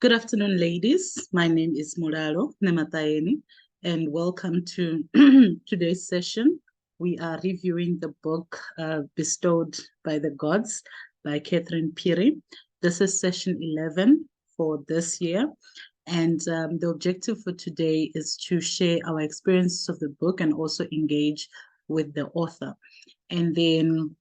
Good afternoon, ladies. My name is Muraro Nematayeni, and welcome to today's session. We are reviewing the book Bestowed by the Gods by Cathrine Phiri. This is session 11 for this year. And the objective for today is to share our experiences of the book and also engage with the author. And then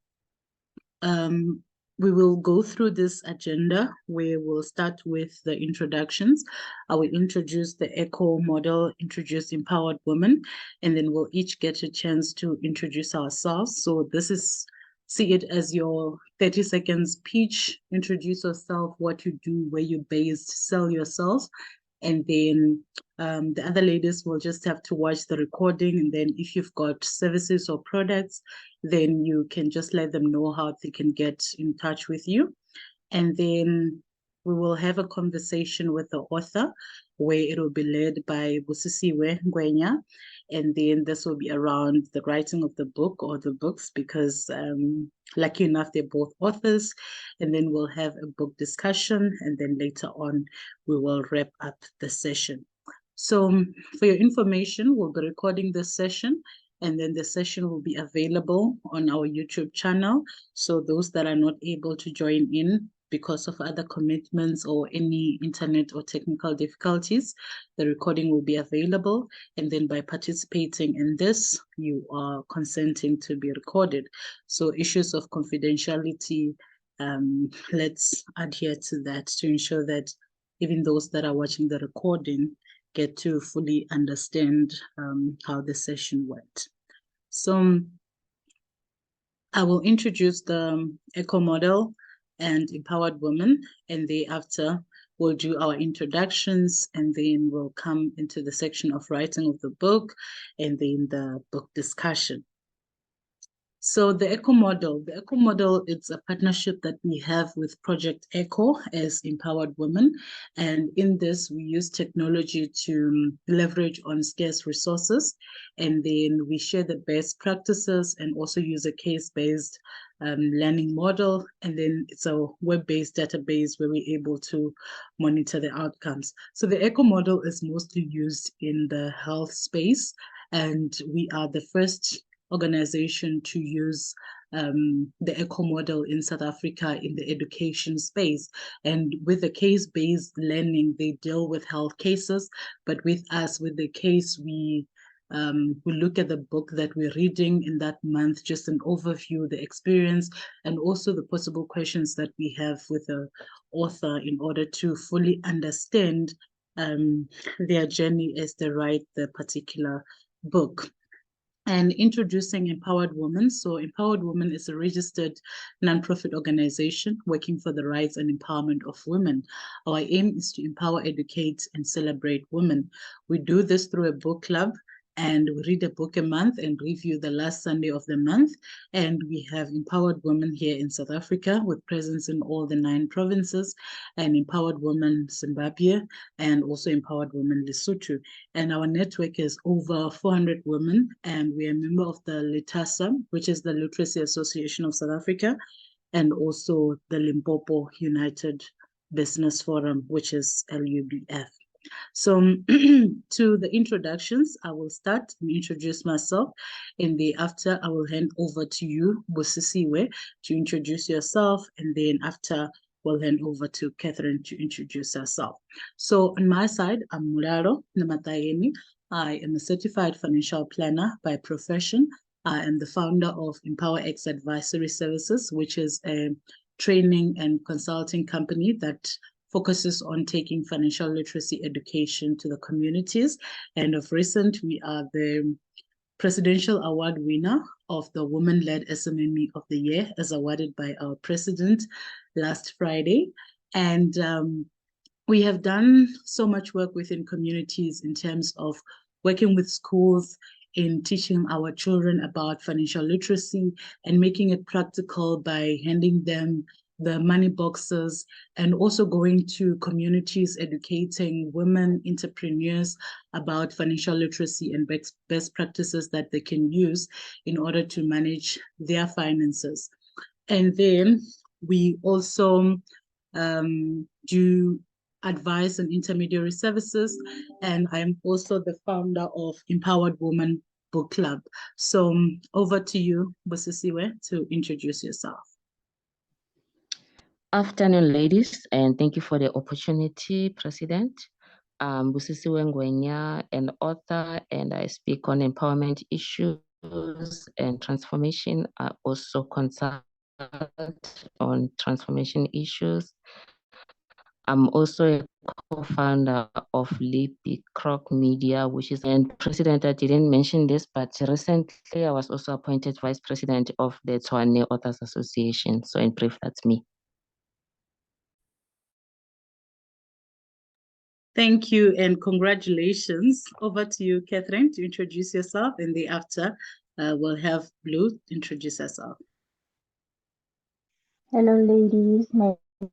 we will go through this agenda where we'll start with the introductions. I will introduce the ECHO model, introduce Empowered Women, and then we'll each get a chance to introduce ourselves. So this is, see it as your 30 seconds pitch, introduce yourself, what you do, where you're based, sell yourself. And then the other ladies will just have to watch the recording. And then if you've got services or products, then you can just let them know how they can get in touch with you. And then we will have a conversation with the author where it will be led by Busisiwe Ngwenya. And then this will be around the writing of the book or the books because lucky enough, they're both authors. And then we'll have a book discussion. And then later on, we will wrap up the session. So for your information, we'll be recording this session and then the session will be available on our YouTube channel. So those that are not able to join in because of other commitments or any internet or technical difficulties, the recording will be available. And then by participating in this, you are consenting to be recorded. So issues of confidentiality, let's adhere to that to ensure that even those that are watching the recording get to fully understand how the session went. So I will introduce the ECHO model and Empowered Women, and thereafter we'll do our introductions, and then we'll come into the section of writing of the book, and then the book discussion. So the ECHO model, it's a partnership that we have with Project ECHO as Empowered Women. And in this, we use technology to leverage on scarce resources. And then we share the best practices and also use a case-based learning model. And then it's a web-based database where we're able to monitor the outcomes. So the ECHO model is mostly used in the health space. And we are the first organization to use the ECHO model in South Africa in the education space. And with the case-based learning, they deal with health cases. But with us, with the case, we look at the book that we're reading in that month, just an overview, the experience, and also the possible questions that we have with the author in order to fully understand their journey as they write the particular book. And introducing Empowered Women. So Empowered Women is a registered nonprofit organization working for the rights and empowerment of women. Our aim is to empower, educate, and celebrate women. We do this through a book club, and we read a book a month and review the last Sunday of the month. And we have Empowered Women here in South Africa with presence in all the 9 provinces, and Empowered Women Zimbabwe, and also Empowered Women Lesotho. And our network is over 400 women, and we are a member of the LITASA, which is the Literacy Association of South Africa, and also the Limpopo United Business Forum, which is LUBF. So to the introductions, I will start and introduce myself. And thereafter, I will hand over to you, Busisiwe, to introduce yourself. And then after, we'll hand over to Cathrine to introduce herself. So on my side, I'm Muraro Nematayeni. I am a certified financial planner by profession. I am the founder of EmpowerX Advisory Services, which is a training and consulting company that focuses on taking financial literacy education to the communities. And of recent, we are the Presidential Award winner of the Women-Led SMME of the Year, as awarded by our president last Friday. And we have done so much work within communities in terms of working with schools in teaching our children about financial literacy and making it practical by handing them the money boxes, and also going to communities, educating women entrepreneurs about financial literacy and best practices that they can use in order to manage their finances. And then we also do advice and intermediary services, and I'm also the founder of ImPower'd Woman Book Club. So over to you, Busisiwe, to introduce yourself. Afternoon, ladies, and thank you for the opportunity, President. I'm Busisiwe Ngwenya, an author, and I speak on empowerment issues and transformation. I also consult on transformation issues. I'm also a co-founder of Lippy Croc Media, which is, and President, I didn't mention this, but recently I was also appointed Vice President of the Tswane Authors Association. So in brief, that's me. Thank you and congratulations. Over to you, Cathrine, to introduce yourself, and thereafter we'll have Blue introduce herself. Hello, ladies. My name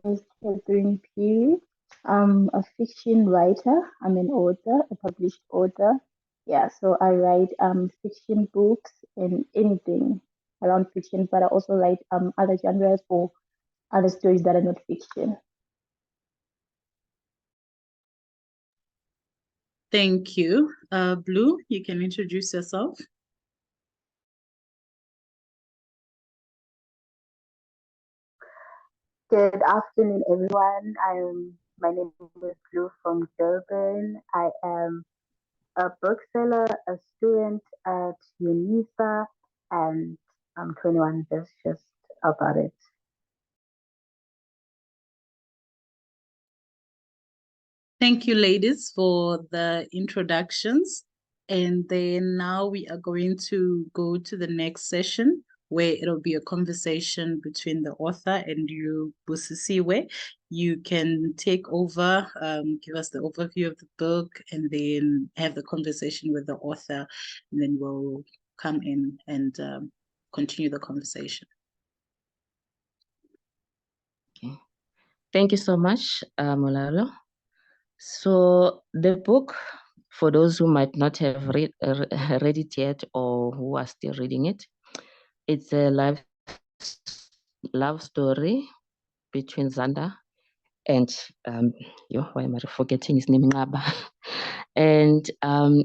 is Cathrine Phiri. I'm a fiction writer. I'm an author, a published author. Yeah, so I write fiction books and anything around fiction, but I also write other genres or other stories that are not fiction. Thank you. Blue, you can introduce yourself. Good afternoon, everyone. My name is Blue from Durban. I am a bookseller, a student at UNISA, and I'm 21. That's just about it. Thank you, ladies, for the introductions. And then now we are going to go to the next session, where it'll be a conversation between the author and you, Busisiwe. You can take over, give us the overview of the book, and then have the conversation with the author, and then we'll come in and continue the conversation. Okay. Thank you so much, Molalo. So the book, for those who might not have read it yet or who are still reading it, it's a love story between Zanda and why am I forgetting his name? Ngaba. And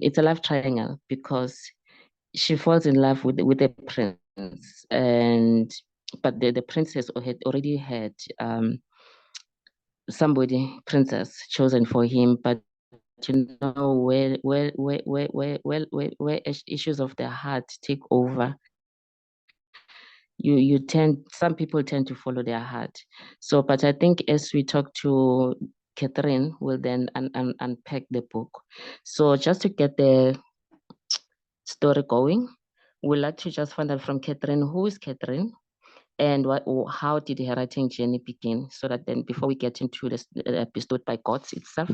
it's a love triangle because she falls in love with a prince, but the princess had already had princess chosen for him, but where issues of the heart take over, some people tend to follow their heart. So, but I think as we talk to Cathrine, we'll then unpack the book. So just to get the story going, we'd like to just find out from Cathrine, who is Cathrine? And how did her writing journey begin? So that then before we get into this Bestowed by God itself,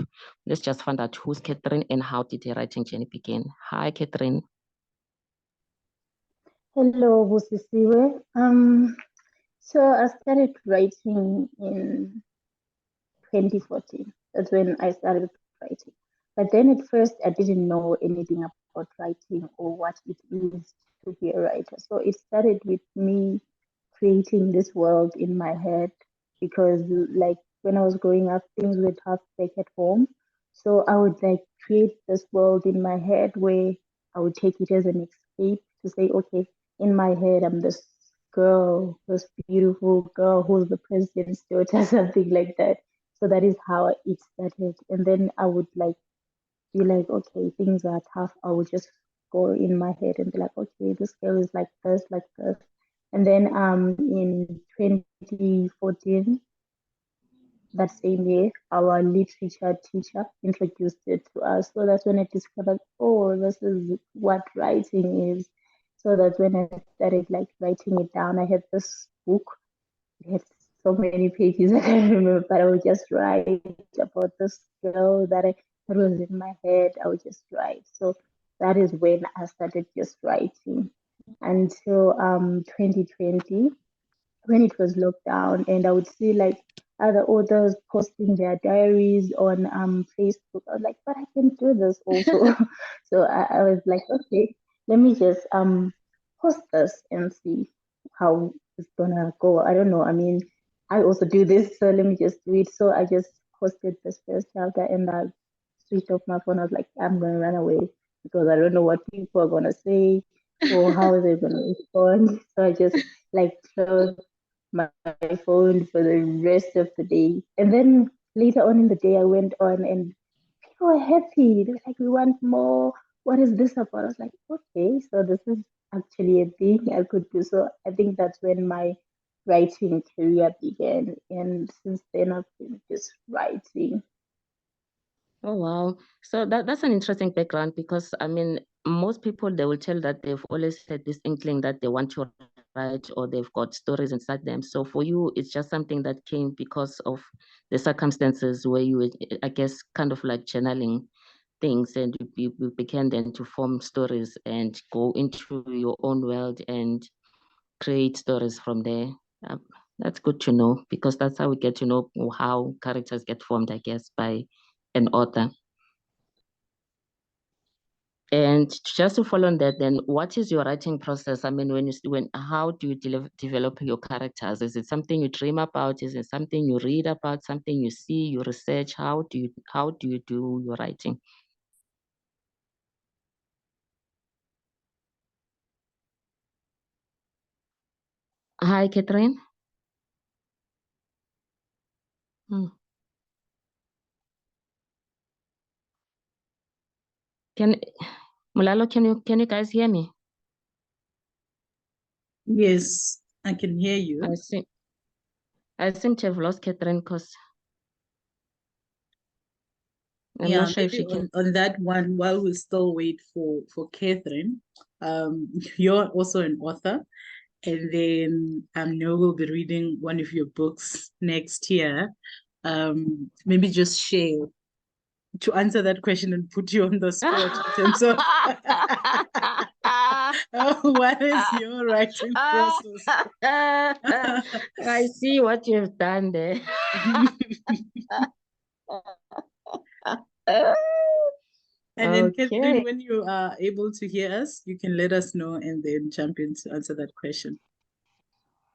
let's just find out who's Cathrine and how did her writing journey begin. Hi, Cathrine. Hello, Busisiwe. So I started writing in 2014. That's when I started writing. But then at first I didn't know anything about writing or what it is to be a writer. So it started with me creating this world in my head because like when I was growing up, things were tough back at home. So I would like create this world in my head where I would take it as an escape to say, okay, in my head, I'm this girl, this beautiful girl who's the president's daughter, something like that. So that is how it started. And then I would like be like, okay, things are tough. I would just go in my head and be like, okay, this girl is like this, like this. And then in 2014, that same year, our literature teacher introduced it to us. So that's when I discovered, oh, this is what writing is. So that's when I started like writing it down. I had this book. It had so many pages I can't remember, but I would just write about this girl that was in my head. I would just write. So that is when I started just writing until 2020 when it was locked down, and I would see like other authors posting their diaries on Facebook. I was like, but I can do this also. So I was like, okay, let me just post this and see how it's gonna go. I don't know. I mean, I also do this, so let me just do it. So I just posted this first chapter and I switched off my phone. I was like, I'm gonna run away because I don't know what people are gonna say or how they're gonna respond. So I just like closed my phone for the rest of the day. And then later on in the day, I went on and people were happy. They were like, we want more. What is this about? I was like, okay, so this is actually a thing I could do. So I think that's when my writing career began. And since then, I've been just writing. Oh, wow. So that's an interesting background because I mean, most people they will tell that they've always had this inkling that they want to write or they've got stories inside them. So for you, it's just something that came because of the circumstances where you were, I guess, kind of like channeling things and you began then to form stories and go into your own world and create stories from there. Um, that's good to know because that's how we get to know how characters get formed, I guess, by an author. And just to follow on that, then what is your writing process? I mean, how do you develop your characters? Is it something you dream about? Is it something you read about? Something you see, you research? How do you do your writing? Hi, Cathrine. Hmm. Can Mulalo, can you guys hear me? Yes, I can hear I you. see. I seem to have lost Cathrine because I'm Yeah, not sure if maybe she can. on that one, while we still wait for Catherine, you're also an author, and then Noah will be reading one of your books next year. Maybe just share to answer that question and put you on the spot in terms of what is your writing process? I see what you've done there. And then, Catherine, Okay. when you are able to hear us, you can let us know and then jump in to answer that question.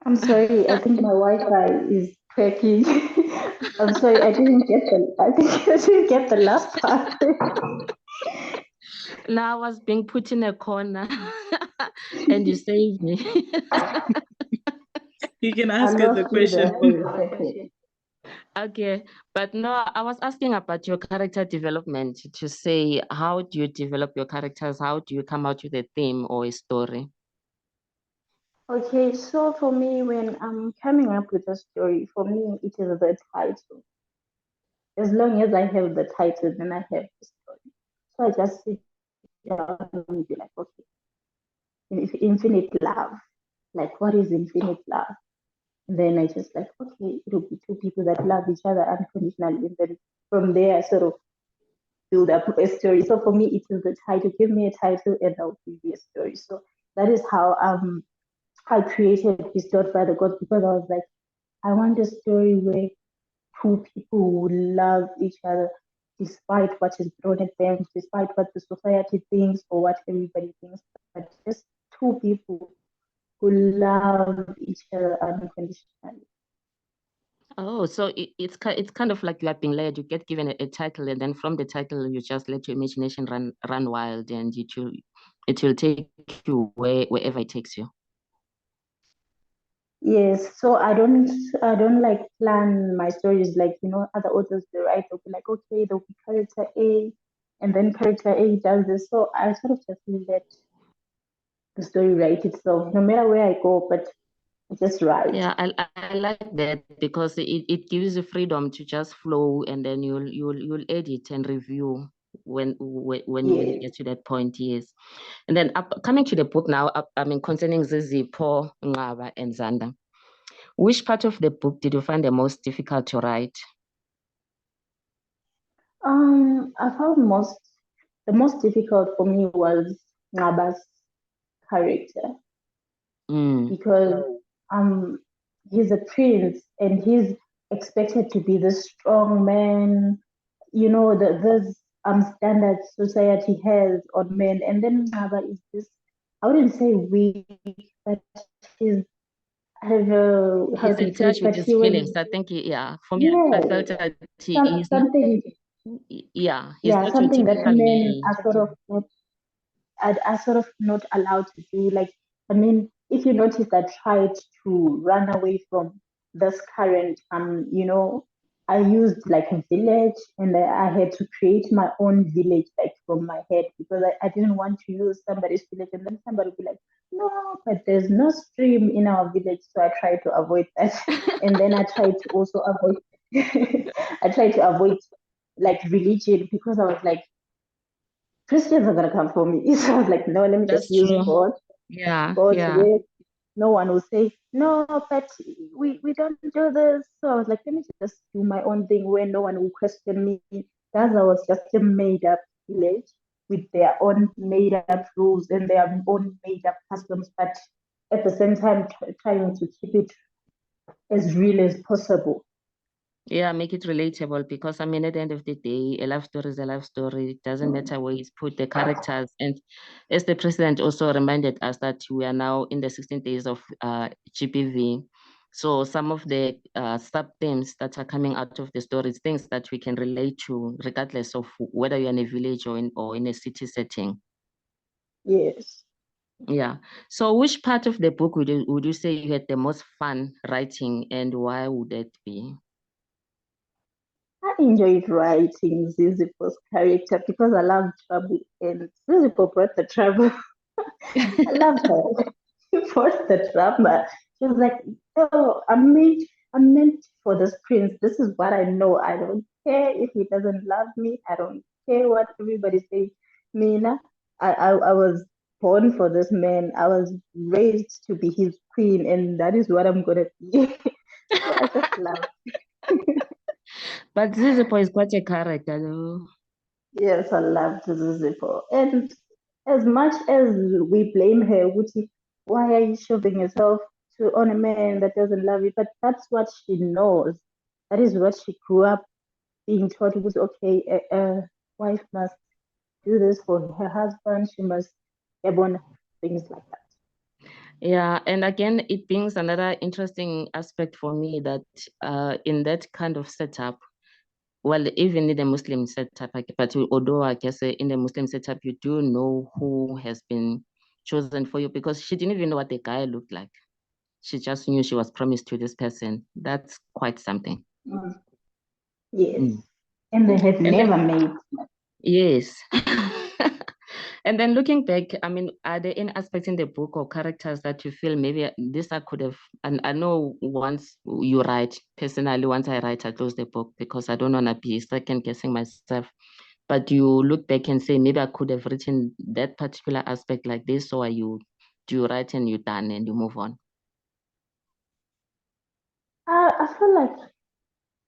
I'm sorry, I think my Wi-Fi is cracking. I'm sorry, I didn't get the last part. Now I was being put in a corner and you saved me. You can I ask her the lost you there question. for a second. Okay, but no, I was asking about your character development to say, how do you develop your characters? How do you come out with a theme or a story? Okay, so for me, when I'm coming up with a story, for me, it is the title. As long as I have the title, then I have the story. So I just sit down and be like, okay, infinite love. Like, what is infinite love? And then I just like, okay, it'll be two people that love each other unconditionally. And then from there, I sort of build up a story. So for me, it is the title. Give me a title and I'll give you a story. So that is how I created Bestowed by the Gods because I was like, I want a story where two people who love each other despite what is thrown at them, despite what the society thinks or what everybody thinks, but just two people who love each other unconditionally. Oh, so it's kind of like you are being led. You get given a title, and then from the title, you just let your imagination run wild, and it will take you wherever it takes you. Yes, so I don't like plan my stories like other authors they write. They'll be like, okay, there'll be character A, and then character A does this. So I sort of just let the story write itself, no matter where I go, but I just write. Yeah, I like that because it gives you freedom to just flow, and then you'll edit and review when you Yes. get to that point. Yes, and then coming to the book now. I mean, concerning Zizi, Paul, Ngaba, and Zanda. Which part of the book did you find the most difficult to write? I found the most difficult for me was Ngaba's character because um he's a prince and he's expected to be the strong man, those standards society has on men, and then Ngaba is this, I wouldn't say weak, but he's I don't know how He's to in put it, touch with but his he was, feelings. I think, for me, I yeah, felt that he's not, something, he's not your something that typical men male. are sort of are sort of not allowed to do. Like, I mean, if you notice, I tried to run away from this current, I used like a village, and I had to create my own village, like from my head, because I didn't want to use somebody's village, and then somebody would be like, no, but there's no stream in our village, so I tried to avoid that. And then I tried to also avoid, I tried to avoid like religion, because I was like, Christians are gonna come for me. So I was like, no, let me just That's use true. God. Yeah, God's yeah. way. No one will say, no, but we don't do this. So I was like, let me just do my own thing where no one will question me. Gaza was just a made up village with their own made up rules and their own made up customs, but at the same time trying to keep it as real as possible. Yeah, make it relatable, because I mean, at the end of the day, a love story is a love story. It doesn't matter where you put the characters. And as the president also reminded us that we are now in the 16 days of GBV. So some of the sub-themes that are coming out of the stories, things that we can relate to, regardless of whether you're in a village or in a city setting. Yes. Yeah. So which part of the book would you say you had the most fun writing, and why would that be? I enjoyed writing Zizipo's character because I love trouble, and Zizipo brought the trouble. I loved her. She brought the drama. She was like, "Oh, I'm meant for this prince. This is what I know. I don't care if he doesn't love me. I don't care what everybody says. Mina, I was born for this man. I was raised to be his queen, and that is what I'm gonna be." So I just love. But Zizipo is quite a character, though. Yes, I love Zizipo. And as much as we blame her, Wuti, why are you shoving yourself on a man that doesn't love you? But that's what she knows. That is what she grew up being taught. It was okay, a wife must do this for her husband. She must have on things like that. Yeah, and again, it brings another interesting aspect for me that in that kind of setup, well, even in the Muslim setup, but although I guess in the Muslim setup, you do know who has been chosen for you, because she didn't even know what the guy looked like. She just knew she was promised to this person. That's quite something. Mm. Yes. Mm. And they have And never made. yes. And then looking back, I mean, are there any aspects in the book or characters that you feel maybe this I could have, and I know once you write, personally, once I write, I close the book because I don't want to be second guessing myself. But you look back and say, maybe I could have written that particular aspect like this, or do you write and you're done and you move on? I feel like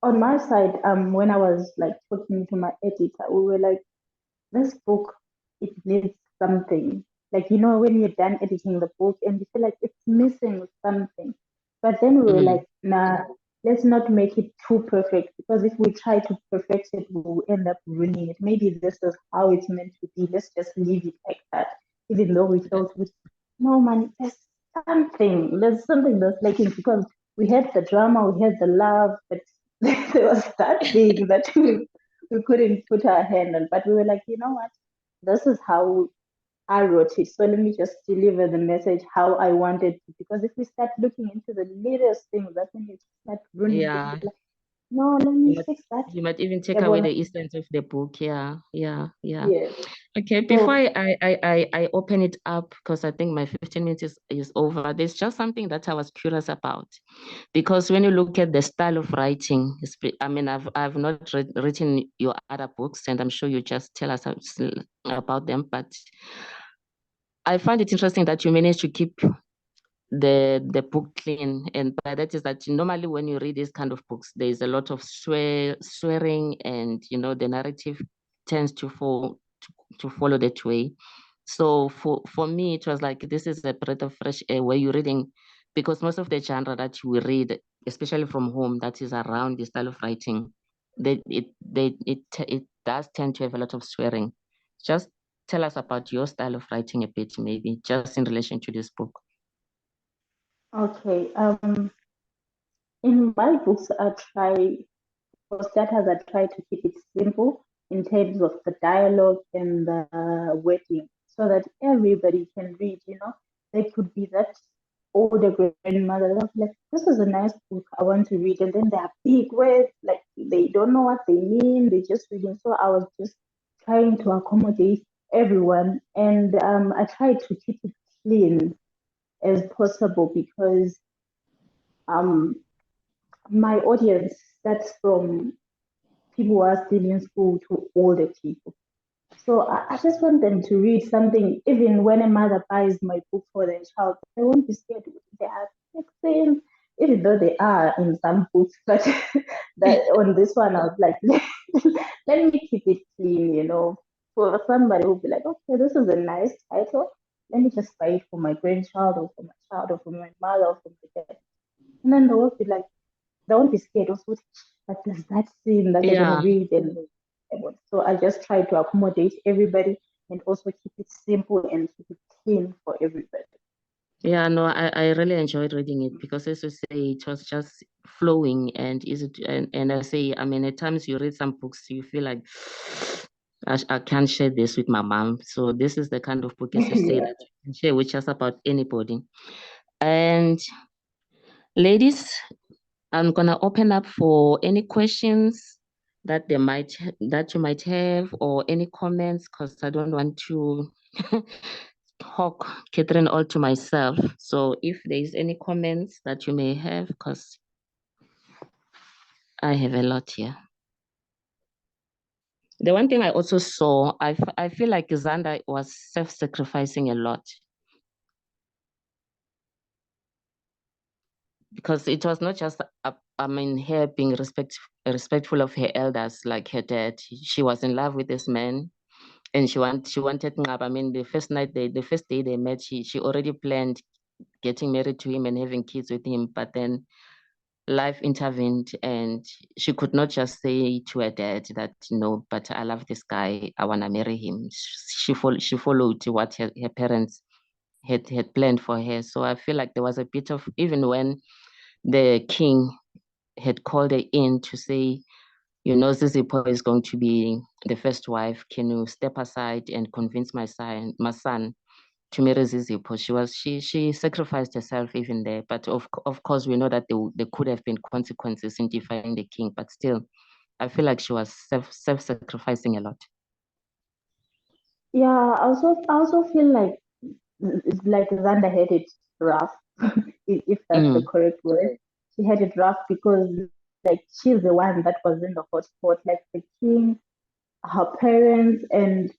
on my side, when I was like talking to my editor, we were like, this book, it needs something. Like, when you're done editing the book and you feel like it's missing something. But then we were like, nah, let's not make it too perfect, because if we try to perfect it, we'll end up ruining it. Maybe this is how it's meant to be. Let's just leave it like that. Even though we felt with, no man, there's something that's lacking, because we had the drama, we had the love, but there was that thing that we couldn't put our hand on. But we were like, you know what? This is how I wrote it. So let me just deliver the message how I wanted to. Because if we start looking into the littlest things, that's when you start ruining things. Yeah. Like, no, let me fix that. You might even take Yeah, away well, the essence of the book. Yeah. yes. Okay, before So I open it up, because I think my 15 minutes is over, there's just something that I was curious about. Because when you look at the style of writing, I mean, I've not written your other books, and I'm sure you just tell us about them, but I find it interesting that you managed to keep the book clean, and by that is that normally when you read these kind of books, there's a lot of swearing, and the narrative tends to follow that way. So for me, it was like, this is a breath of fresh air where you're reading, because most of the genre that you read, especially from home, that is around the style of writing, it does tend to have a lot of swearing. Just tell us about your style of writing a bit, maybe just in relation to this book. Okay. In my books, for starters, I try to keep it simple in terms of the dialogue and the wording so that everybody can read, There could be that older grandmother that's like, this is a nice book, I want to read. And then there are big words, like they don't know what they mean, they're just reading. So I was just trying to accommodate everyone. And I tried to keep it clean as possible because um, my audience starts from people who are still in school to older people. So I just want them to read something, even when a mother buys my book for their child, they won't be scared. They are fixing, even though they are in some books, but that on this one, I was like, let me keep it clean, For somebody who'll be like, okay, this is a nice title. Let me just buy it for my grandchild or for my child or for my mother or for my dad. And then they will be like, they won't be scared of but there's that scene that they're Yeah. gonna read so I just try to accommodate everybody and also keep it simple and keep it clean for everybody. Yeah, no, I really enjoyed reading it because, as you say, it was just flowing and easy and I say, I mean, at times you read some books, you feel like I can't share this with my mom. So this is the kind of book, as you say, Yeah. that you can share with just about anybody. And ladies, I'm gonna open up for any questions that you might have or any comments, because I don't want to talk Cathrine all to myself. So if there is any comments that you may have, because I have a lot here. The one thing I also saw, I feel like Xander was self-sacrificing a lot. Because it was not just, her being respectful of her elders, like her dad. She was in love with this man, and she wanted Ngab. I mean, the first day they met, she already planned getting married to him and having kids with him. But then life intervened, and she could not just say to her dad that, no, but I love this guy, I want to marry him. She followed what her parents had planned for her. So I feel like there was a bit of, even when the king had called her in to say, Zizipo is going to be the first wife. Can you step aside and convince my son to marry Zizipo? She sacrificed herself even there. But of course, we know that there could have been consequences in defying the king. But still, I feel like she was self-sacrificing a lot. Yeah, I also feel like Xander had it rough, if that's the correct word. She had it rough because like she's the one that was in the hot spot, like the king, her parents, and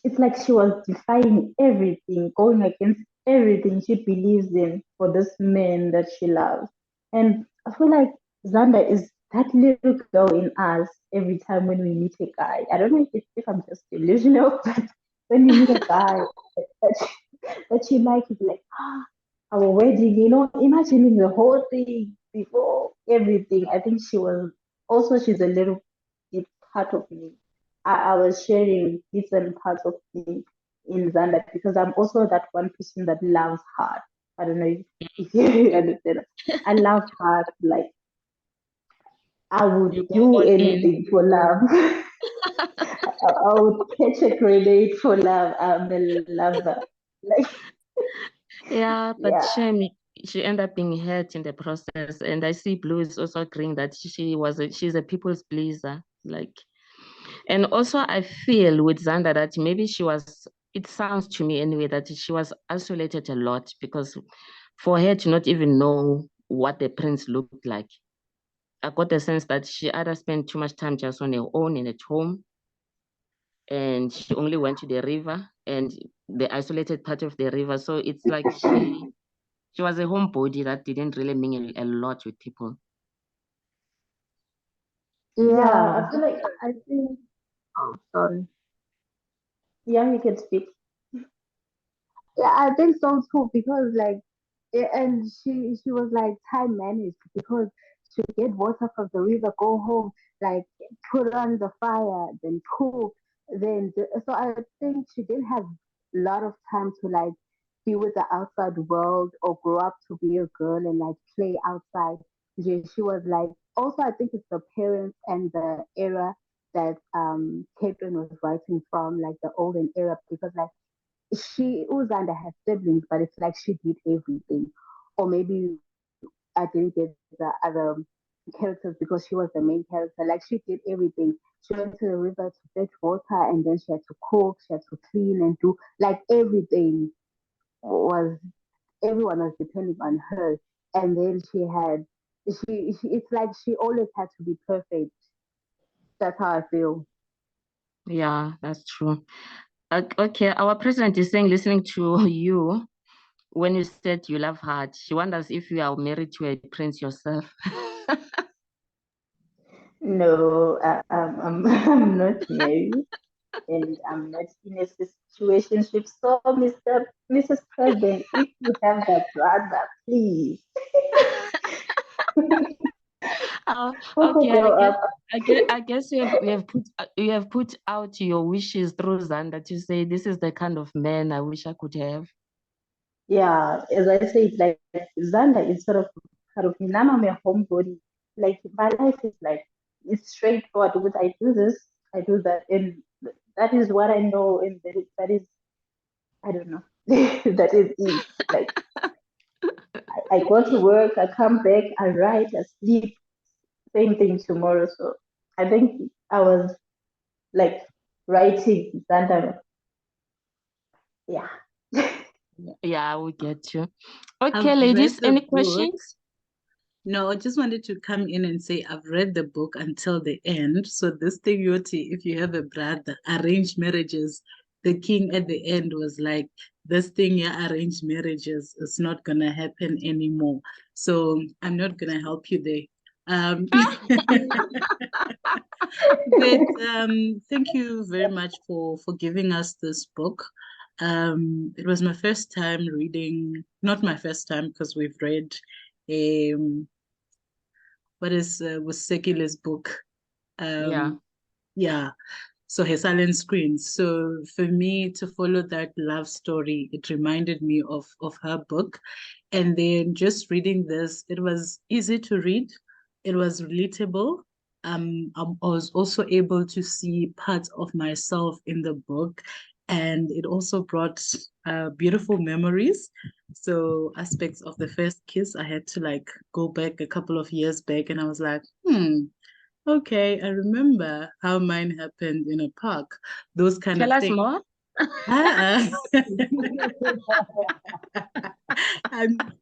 it's like she was defying everything, going against everything she believes in for this man that she loves. And I feel like Xander is that little girl in us every time when we meet a guy. I don't know if I'm just delusional, but when we meet a guy that you like, it's like, our wedding, imagining the whole thing before everything. I think she's a little bit part of me. I was sharing bits and parts of me in Zanda because I'm also that one person that loves hard. I don't know if you understand. I love hard. Like I would You go do all in. anything for love. I would catch a grenade for love. I'm a lover. Like Yeah, but yeah, shame she ended up being hurt in the process. And I see Blue is also agreeing that she's a people's pleaser. Like, and also I feel with Xander that maybe it sounds to me anyway that she was isolated a lot, because for her to not even know what the prince looked like, I got the sense that she either spent too much time just on her own and at home, and she only went to the river and the isolated part of the river. So it's like she was a homebody that didn't really mingle a lot with people. yeah. Yeah, I feel like I think, oh, sorry. yeah, you can speak. Yeah, I think so too because and she was like time managed because to get water from the river, go home, like put on the fire, then cook, so I think she didn't have a lot of time to like be with the outside world or grow up to be a girl and like play outside. She was like, also I think it's the parents and the era that Cathrine was writing from, like the olden era, because like she Uzanda has siblings, but it's like she did everything. Or maybe I didn't get the other characters because she was the main character. Like she did everything. She went to the river to fetch water, and then she had to cook, she had to clean and do like everything was everyone was depending on her. And then it's like she always had to be perfect. That's how I feel. Yeah, that's true. Okay, our president is saying, listening to you, when you said you love her, she wonders if you are married to a prince yourself. No, I'm not married and I'm not in a situationship. So, Mrs. President, if you have that brother, please. Also Okay, grow up. I guess you have put out your wishes through Zanda to say this is the kind of man I wish I could have. Yeah, as I said, like Zanda is sort of part of me. Now I'm a homebody. Like my life is like it's straightforward. Would I do this? I do that, and that is what I know, and that is I don't know. That is it. Like I go to work, I come back, I write, I sleep. Same thing tomorrow. So I think I was like writing Zanda. Yeah. Yeah, we get you. I've Okay, read ladies, the any book. questions? No, I just wanted to come in and say I've read the book until the end. So this thing, Yoti, if you have a brother, arranged marriages, the king at the end was like, this thing, yeah, arranged marriages, is not gonna happen anymore. So I'm not gonna help you there. But thank you very much for giving us this book. It was my first time reading, not my first time because we've read um was Sekile's book. Yeah. Yeah. So her silent screen. So for me to follow that love story, it reminded me of her book. And then just reading this, it was easy to read. It was relatable. I was also able to see parts of myself in the book, and it also brought beautiful memories. So aspects of the first kiss, I had to like go back a couple of years back, and I was like, okay, I remember how mine happened in a park, those kind Tell of us things. more. I'm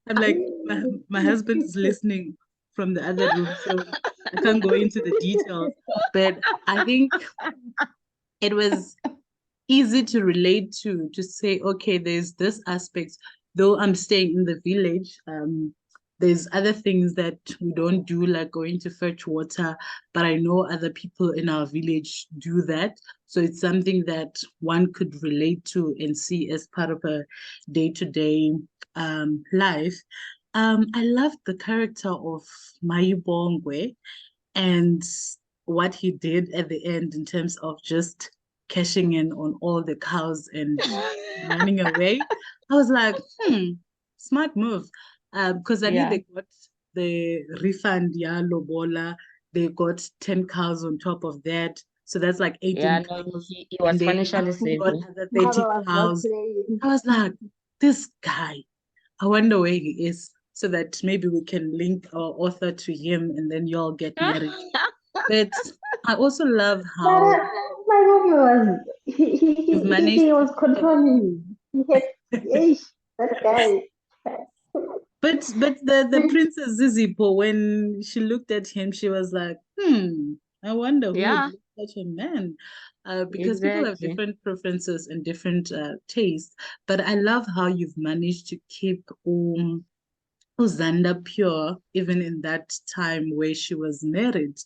like, my husband is listening from the other room, so I can't go into the details. But I think it was easy to relate to say, okay, there's this aspect, though I'm staying in the village, there's other things that we don't do, like going to fetch water, but I know other people in our village do that. So it's something that one could relate to and see as part of a day-to-day life. I loved the character of Mayibongwe and what he did at the end in terms of just cashing in on all the cows and running away. I was like, smart move. Because I knew Yeah. they got the refund, yeah, Lobola. They got 10 cows on top of that. So that's like 18 Yeah, no, cows. he And was then financially he got stable. other 30 Mama was not cows. playing. I was like, this guy, I wonder where he is so that maybe we can link our author to him and then y'all get married. But I also love But how my mom was you've managed he to was keep up. controlling. He had yeesh, that guy. But the Princess Zizipo, when she looked at him, she was like, I wonder who would Yeah, be such a man. Because people have exactly. different preferences and different tastes. But I love how you've managed to keep Uzanda pure, even in that time where she was married.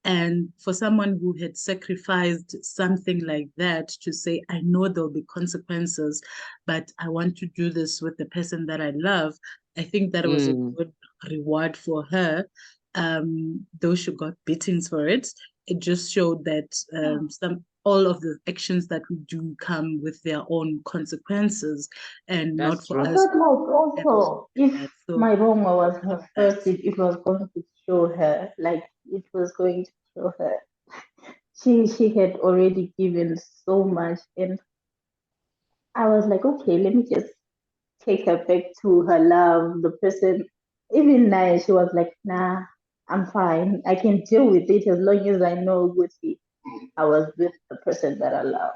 And for someone who had sacrificed something like that to say, I know there'll be consequences, but I want to do this with the person that I love, I think that was a Mm. good reward for her. Though she got beatings for it, it just showed that all of the actions that we do come with their own consequences, and not That's for true. I us thought like also if so my Rongo was her first, it was going to show her, like it was going to show her. She had already given so much, and I was like, okay, let me just take her back to her love, the person. Even now, she was like, nah, I'm fine. I can deal with it as long as I know Gucci. I was with the person that I love.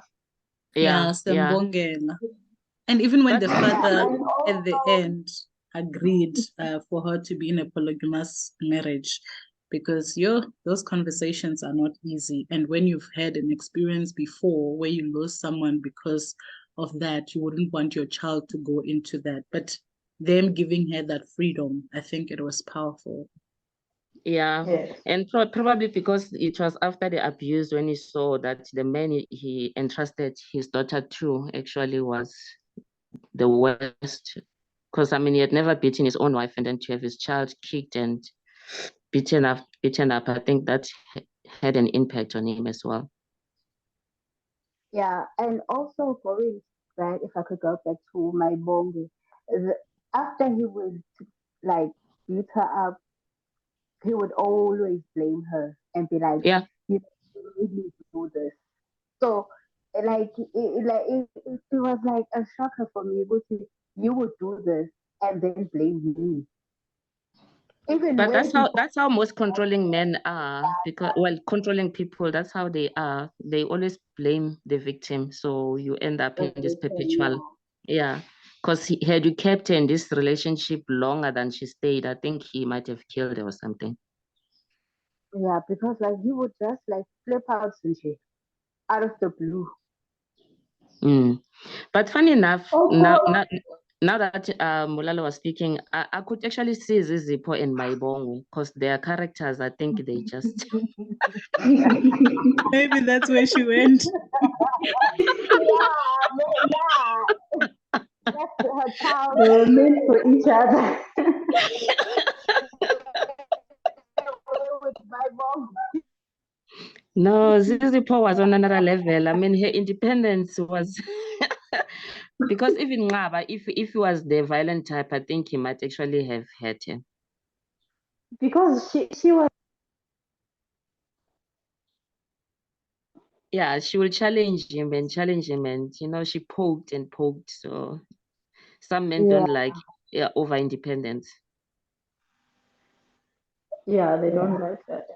Yeah, yeah. Sembongela. And even when But the father And at the end agreed for her to be in a polygamous marriage, because those conversations are not easy. And when you've had an experience before where you lose someone because of that, you wouldn't want your child to go into that. But them giving her that freedom, I think it was powerful. yeah, yes, and probably because it was after the abuse when he saw that the man he entrusted his daughter to actually was the worst. Because I mean, he had never beaten his own wife, and then to have his child kicked and beaten up. I think that had an impact on him as well. Yeah, and also for it, right, if I could go back to my bongo, after he would like beat her up, he would always blame her and be like, Yeah, you made me to do this. So, it was like a shocker for me, which is you would do this and then blame me. Even but way before. that's how most controlling men are. Because well, controlling people, that's how they are. They always blame the victim. So you end up in this perpetual, yeah. Because had you kept her in this relationship longer than she stayed, I think he might have killed her or something. Yeah, because like you would just like flip out and shit out of the blue. Mm. But funny enough, now also, now that Mulalo was speaking, I could actually see Zizipo and Maibongo because their characters, I think they just Maybe that's where she went. Yeah, that's her child. they were meant for each other. With my mom. no, Zizipo was on another level. I mean, her independence was because even Ngaba, if he was the violent type, I think he might actually have hurt him. Because she was. Yeah, she will challenge him and you know, she poked and poked. So some men Yeah, don't like over independence. Yeah, they yeah, don't like that.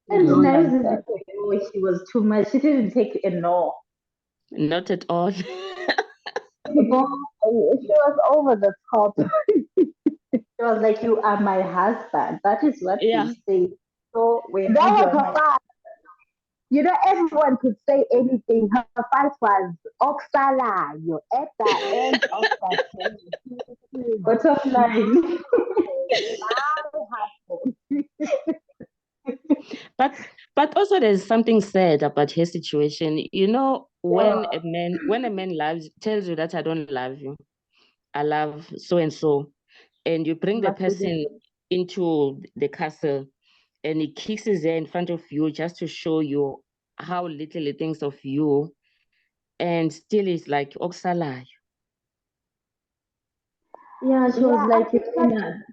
they And don't Mm, like nice is that. because she was too much. She didn't take a no. not at all. She was over the top. She was like, "You are my husband." That is what they Yeah. say. So That whenever you was are her my fight. You know, everyone could say anything. Her fight was Oksala. You're at the end of the chain. bottom line. But also there's something sad about her situation. You know, when Yeah. a man loves tells you that I don't love you, I love so and so, and you bring the Must be person into the castle and he kisses her in front of you just to show you how little he thinks of you, and still is like Oksala. Yeah, she was Yeah, I like, think that.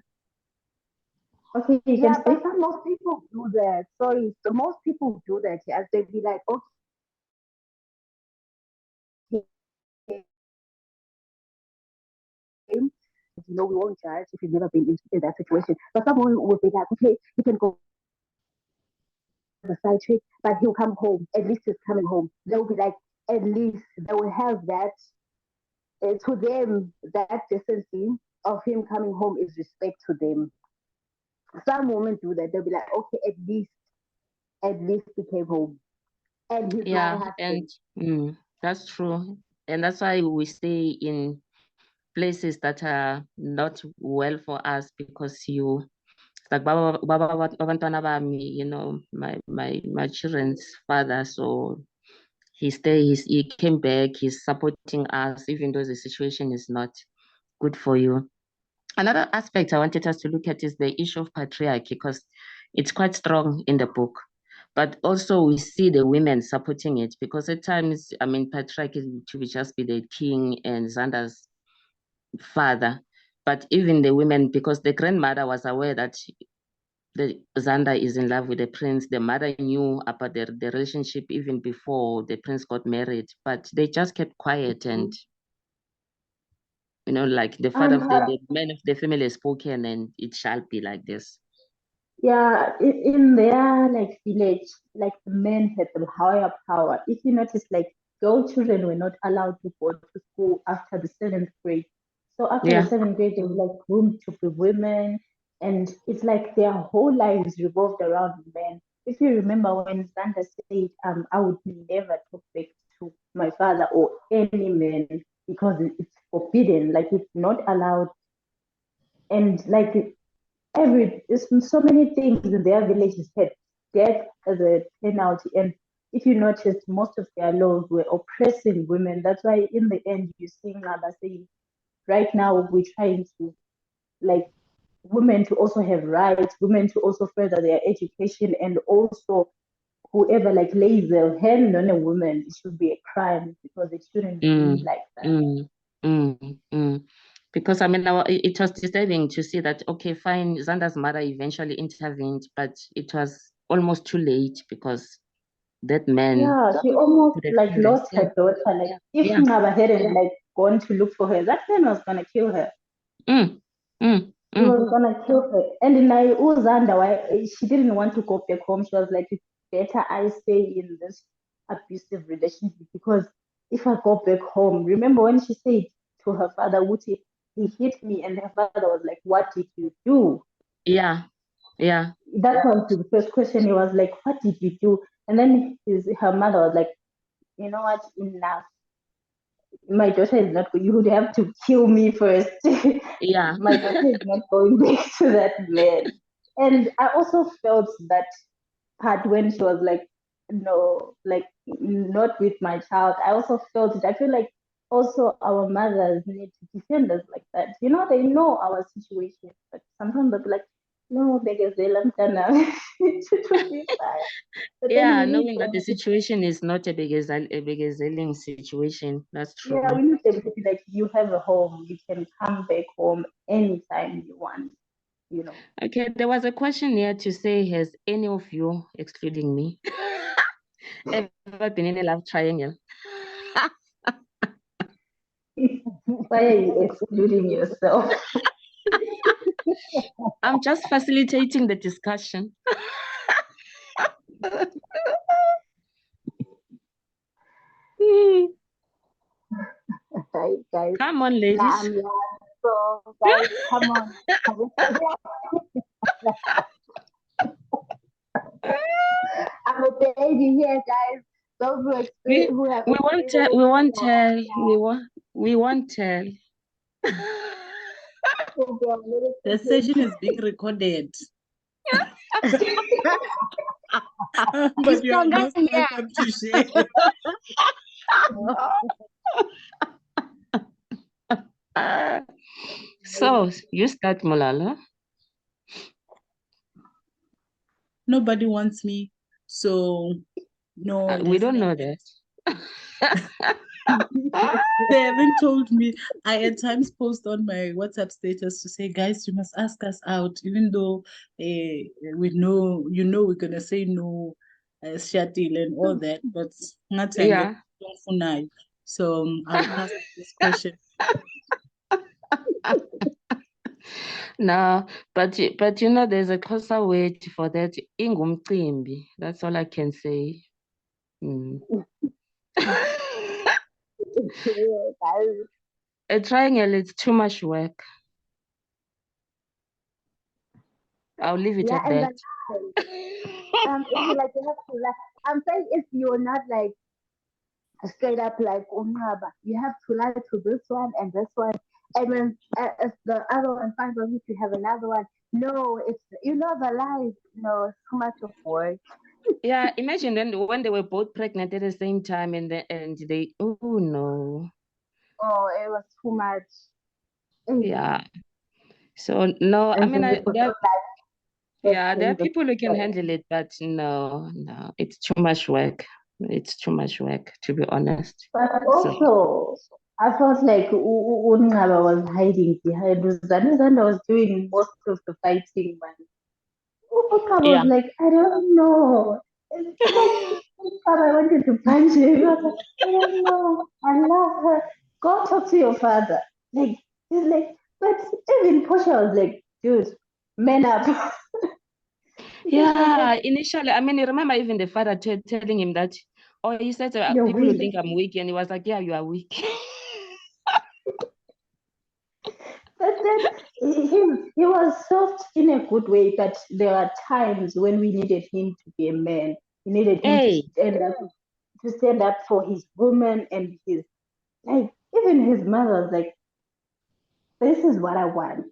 okay, you can Yeah, but speak. most people do that. Sorry, so most people do that. Yes, they be like, okay, we won't judge if you've never been in that situation. But someone would be like, okay, you can go the side trip, but he'll come home. At least he's coming home. They'll be like, at least they will have that. To them, that decency of him coming home is respect to them. Some women do that. They'll be like, okay, at least he came home, and he's my Yeah, and husband. that's true. And that's why we stay in places that are not well for us because you like babantwana bami, you know, my children's father. So he came back, he's supporting us, even though the situation is not good for you. Another aspect I wanted us to look at is the issue of patriarchy because it's quite strong in the book. but also we see the women supporting it, because at times, I mean, patriarchy to just be the king and Xander's father, but even the women, because the grandmother was aware that Xander is in love with the prince. The mother knew about the relationship even before the prince got married, but they just kept quiet. And like the father of the man of the family has spoken, and it shall be like this. Yeah, in their like village, like the men had the higher power. If you notice, like girl children were not allowed to go to school after the 7th grade. So after the 7th grade, they were like groomed to be women, and it's like their whole lives revolved around men. If you remember when Xander said, I would never talk back to my father or any man because it's forbidden, like it's not allowed. And like there's so many things in their villages had death as a penalty. And if you notice, most of their laws were oppressing women. That's why in the end you see Ngaba saying, right now we're trying to like women to also have rights, women to also further their education, and also whoever like lays their hand on a woman, it should be a crime because it shouldn't be like that. Because I mean, it was disturbing to see that, okay, fine, Xander's mother eventually intervened, but it was almost too late because that man. Yeah, she almost like lost her daughter. Like if Ngaba hadn't like gone to look for her, that man was gonna kill her. He was gonna kill her. And in Uzanda, why she didn't want to go back home. She was like, it's better I stay in this abusive relationship because if I go back home, remember when she said to her father, Wuti, he hit me, and her father was like, what did you do? Yeah. That was the first question. He was like, what did you do? And then her mother was like, you know what, enough. My daughter is not, you would have to kill me first. Yeah. My daughter is not going back to that man. And I also felt that part when she was like, no, like not with my child. I also felt it. I feel like also our mothers need to defend us like that. They know our situation, but sometimes they'll be like, no, because they love to be fine. Yeah, knowing that the situation is not a begezeling situation. That's true. Yeah, we need them to be like, you have a home, you can come back home anytime you want, Okay, there was a question here to say, has any of you, excluding me, ever been in a love triangle? Why are you excluding yourself? I'm just facilitating the discussion. Guys, come on, ladies. So, guys, come on. I'm a baby here, guys. Those we won't tell. The session is being recorded. But you are most welcome to share. So you start, Malala. Nobody wants me, so no. We don't know that. They haven't told me. I at times post on my WhatsApp status to say, guys, you must ask us out, even though we know, we're gonna say no, Shatil and all that, but not Yeah. So I'll pass this question. No, but there's a closer word for that. Ingumcimbi. That's all I can say. A triangle is too much work. I'll leave it at that. Like you have to like. I'm saying if you're not like straight up like you have to lie to this one and this one, and then if the other one finds out you have another one. No, it's the lies. No, it's too much of work. Yeah, imagine then when they were both pregnant at the same time, and they oh no. Oh, it was too much. Yeah. So no, I mean Yeah, there are in the people who can book. handle it, but no, it's too much work. It's too much work, to be honest. But So also, I felt like Unqaba was hiding behind Uzanda. Uzanda was doing most of the fighting, man. Unqaba yeah, was like, I don't know. It's like, Unqaba, I wanted to punch him. He was like, I don't know. I love her. Go talk to your father. Like, he's like, but even Portia was like, dude, man up. Because like, yeah. Initially, I mean, you remember even the father telling him that, oh, he said you're people will weak. think I'm weak, and he was like, yeah, you are weak. But then he was soft in a good way, but there are times when we needed him to be a man. We needed him Hey, to stand up for his woman and his like even his mother was like, this is what I want.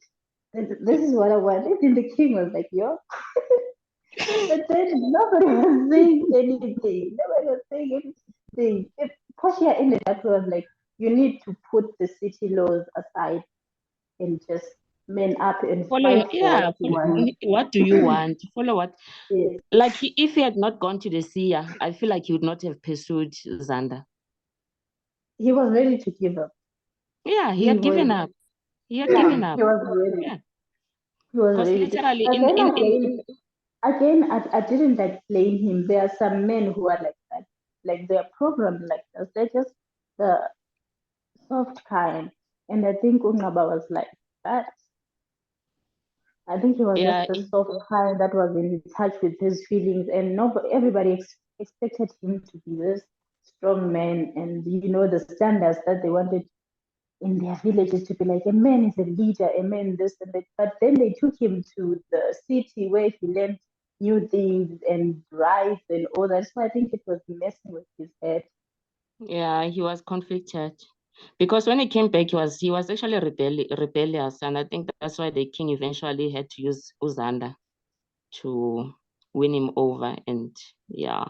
This is what I want. Even the king was like, yo. But then nobody was saying anything. Nobody was saying anything. If Portia ended up was like, you need to put the city laws aside and just man up and follow, fight for what yeah, you want. what do you want? Follow what? Yes. Like, if he had not gone to the sea, I feel like he would not have pursued Xander. He was ready to give up. Yeah, he He had given was, up. He had given yeah, up. he was ready. Yeah, He was because ready to. literally But then in I didn't like blame him. There are some men who are like that. Like they're programmed like this. They're just the soft kind. And I think Ungaba was like that. I think he was just yeah, the soft kind that was in touch with his feelings, and nobody, everybody expected him to be this strong man, and the standards that they wanted in their villages to be like a man is a leader, a man this and that. But then they took him to the city where he learned new things and rights and all that. So I think it was messing with his head. yeah, he was conflicted. Because when he came back, he was actually rebellious, and I think that's why the king eventually had to use Uzanda to win him over. And yeah,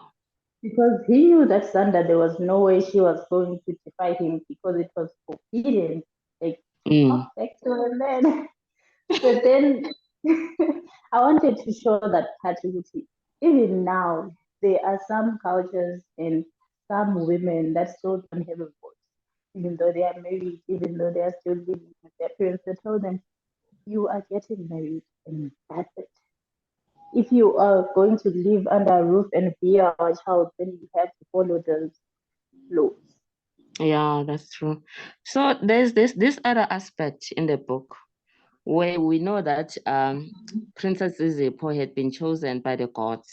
Because he knew that Sanda, there was no way she was going to defy him because it was forbidden. Like, mm, talk back to a man. But then I wanted to show that fertility. Even now, there are some cultures and some women that still don't have a voice, even though they are married, even though they are still living with their parents. They told them, you are getting married, and that's it. If you are going to live under a roof and be our child, then you have to follow those laws. yeah, that's true. So there's this other aspect in the book where we know that Princess Zizipo had been chosen by the gods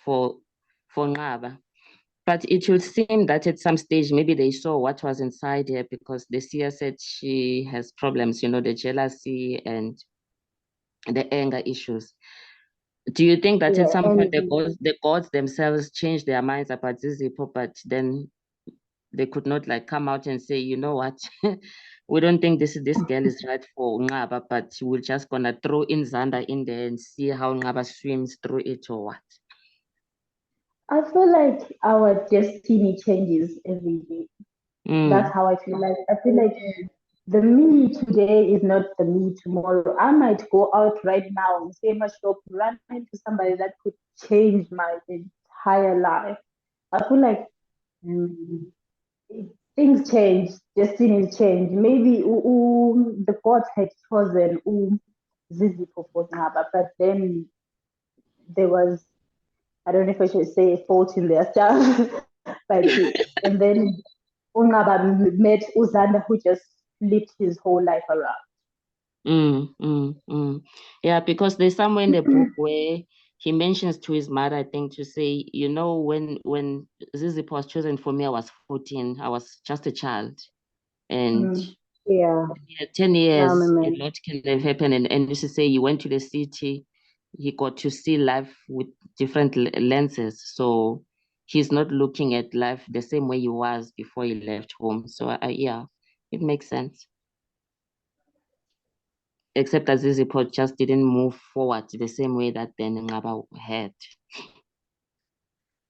for Ngaba. But it should seem that at some stage, maybe they saw what was inside her, because the seer said she has problems, the jealousy and the anger issues. Do you think that at Yeah, some point and the gods themselves changed their minds about Zizipo, but then they could not like come out and say, you know what, we don't think this girl is right for Ngaba, but we're just gonna throw in Zanda in there and see how Ngaba swims through it or what? I feel like our destiny changes every day. That's Mm, how I feel like. I feel like the me today is not the me tomorrow. I might go out right now, say my shop, run into somebody that could change my entire life. I feel like mm, things change, destinies change. Maybe the gods had chosen Zizi Poponaba, but then there was, I don't know if I should say, a fault in their stuff, but and then Ungaba met Uzanda, who just flipped his whole life around. Yeah, because there's somewhere in the book where he mentions to his mother, I think, to say, when Zizipo was chosen for me, I was 14. I was just a child. And Yeah, 10 I years, a remember. lot can have happened. And used to say he went to the city, he got to see life with different lenses. So he's not looking at life the same way he was before he left home. So yeah, it makes sense. Except that Zizipo just didn't move forward the same way that then Ngaba had.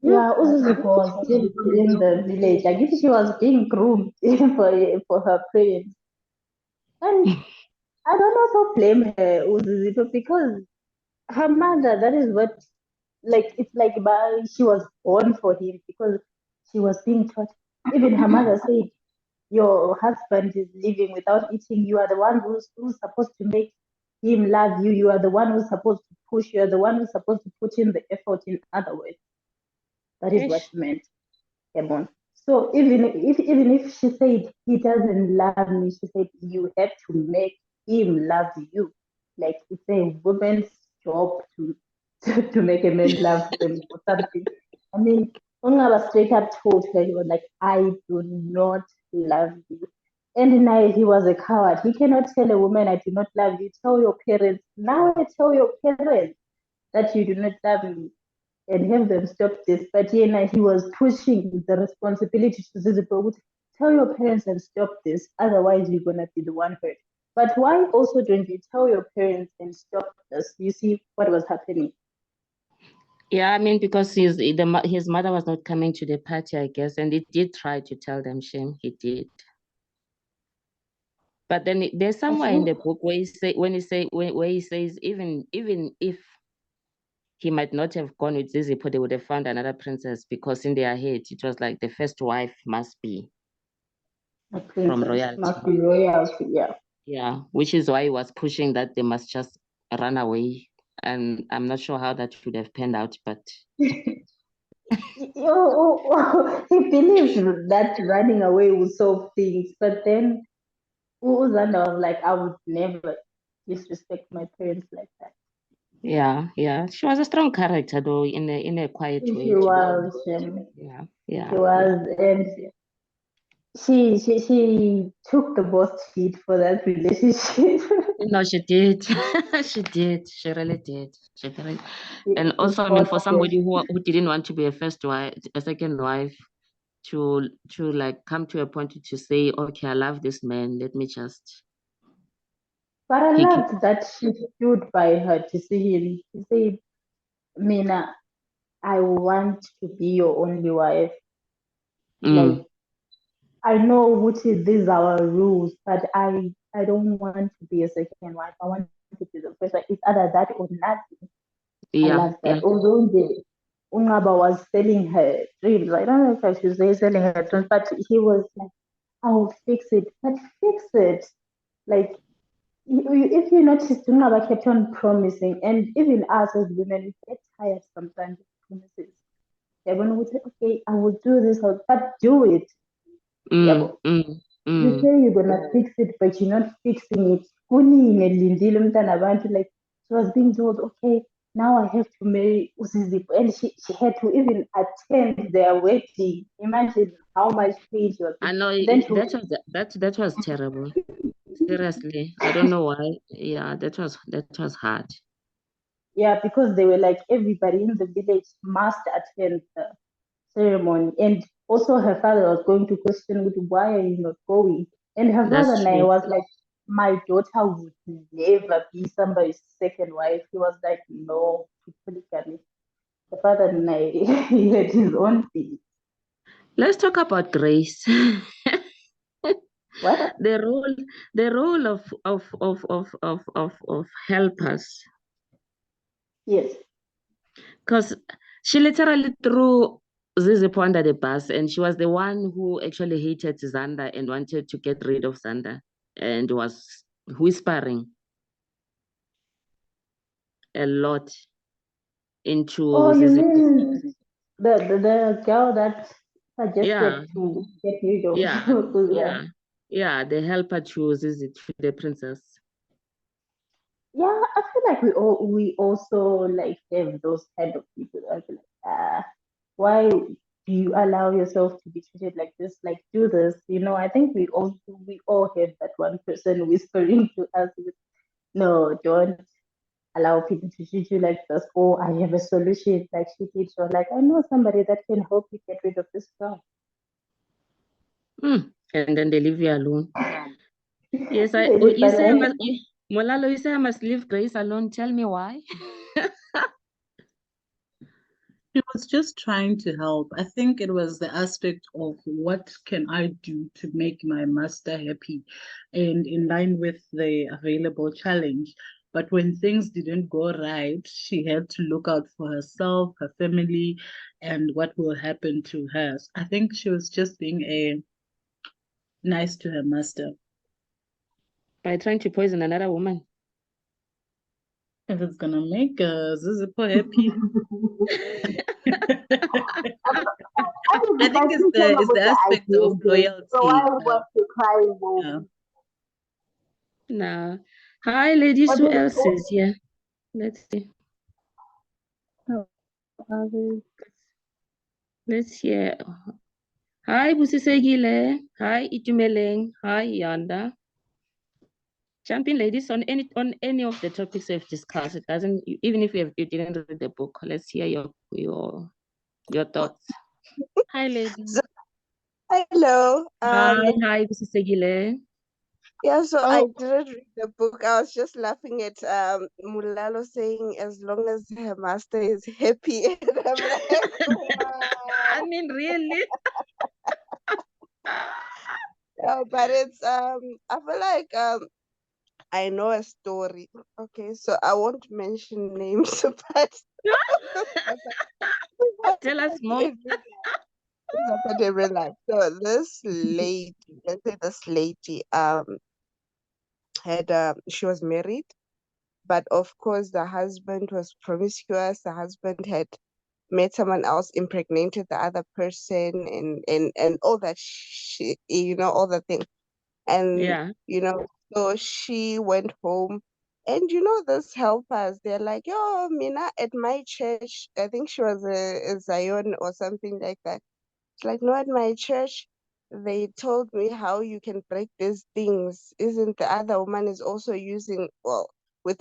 Yeah, Uzuzuko was still in the village. I guess she was being groomed for her prince. And I don't also blame her, Uzuzuko, because her mother, that is what, like, it's like she was born for him because she was being taught. Even her mother said, your husband is living without eating. You are the one who's supposed to make him love you. You are the one who's supposed to push. You are the one who's supposed to put in the effort. In other words, that is what Ish. she meant. Come on. So even if she said he doesn't love me, she said you have to make him love you. Like it's a woman's job to to make a man love them or something. I mean, Ongaba straight up told her, he was like, I do not love you. And now he was a coward. He cannot tell a woman, I do not love you. Tell your parents. Now I tell your parents that you do not love me and have them stop this. But he was pushing the responsibility to Zizipo. Tell your parents and stop this. Otherwise, you're going to be the one hurt. But why also don't you tell your parents and stop this? You see what was happening. Yeah, I mean, because his mother was not coming to the party, I guess, and he did try to tell them, shame, he did. But then there's somewhere in the book where he says even if he might not have gone with Zizipo, they would have found another princess, because in their head it was like the first wife must be from royalty. Must be royalty, yeah. Yeah, which is why he was pushing that they must just run away. And I'm not sure how that would have panned out, but He believed that running away would solve things, but then Uzanda was like, I would never disrespect my parents like that. yeah, she was a strong character though, in a quiet way. She was, yeah, she was, and she took the most heat for that relationship. No, she did. She did. She really did. And also, I mean, for somebody who didn't want to be a second wife, to like come to a point to say, okay, I love this man, let me just. But I loved that she stood by her decision. She said, Mina, I want to be your only wife. Like, I know these are our rules, but I don't want to be a second wife. I want to be the first wife. It's either that or nothing. I love that. Although Ungaba was selling her dreams. I don't know if I should say selling her dreams, but he was like, I will fix it. But fix it. Like, if you notice, Ungaba kept on promising. And even us as women, we get tired sometimes of promises. Everyone would say, okay, I will do this, but do it. You say you're gonna fix it, but you're not fixing it. Like, she was being told, okay, now I have to marry Uzizi, and she had to even attend their wedding. Imagine how much pain she was. I know that was terrible. Seriously, I don't know why. Yeah, that was hard. Yeah, because they were like, everybody in the village must attend the ceremony, and also her father was going to question, why are you not going? And her father and I was like, my daughter would never be somebody's second wife. He was like, no, to polygamy. The father and I, he had his own thing. Let's talk about Grace. What? The role of helpers. Yes. Because she literally threw Zizipo under the bus, and she was the one who actually hated Xander and wanted to get rid of Xander, and was whispering a lot into You Zizipo. mean the girl that suggested to get rid of the helper to the princess. Yeah, I feel like we also like have those kind of people. I feel like, why do you allow yourself to be treated like this? Like, do this, I think we all have that one person whispering to us, no, don't allow people to treat you like this. Oh, I have a solution, like she did. So like, I know somebody that can help you get rid of this girl. And then they leave you alone. Yes, Molalo, you say I must leave Grace alone. Tell me why. She was just trying to help. I think it was the aspect of what can I do to make my master happy, and in line with the available challenge. But when things didn't go right, she had to look out for herself, her family, and what will happen to her. I think she was just being nice to her master. By trying to poison another woman. If it's gonna make Zizipo happy. I think it's the aspect of loyalty. So why was she crying? Yeah. No. Hi, ladies. Who else is here? Let's see. Let's hear. Hi, Busisegile. Hi, Itumeleng. Hi, Yanda. Jump in, ladies, on any of the topics we've discussed. It doesn't, even if you didn't read the book. Let's hear your thoughts. Hi, ladies. Hello. Hi, Busisegile. Yeah, so I didn't read the book. I was just laughing at Mulalo saying as long as her master is happy. And I'm like, wow. I mean, really? Yeah, but it's I feel like I know a story. Okay, so I won't mention names, but tell us more. It happened in real life. So this lady, let's say this lady, had she was married, but of course the husband was promiscuous. The husband had met someone else, impregnated the other person, and all that all the thing. And Yeah. so she went home, and those helpers, they're like, yo, Mina, at my church, I think she was a Zion or something like that. It's like, no, at my church, they told me how you can break these things. Isn't the other woman is also using, well, we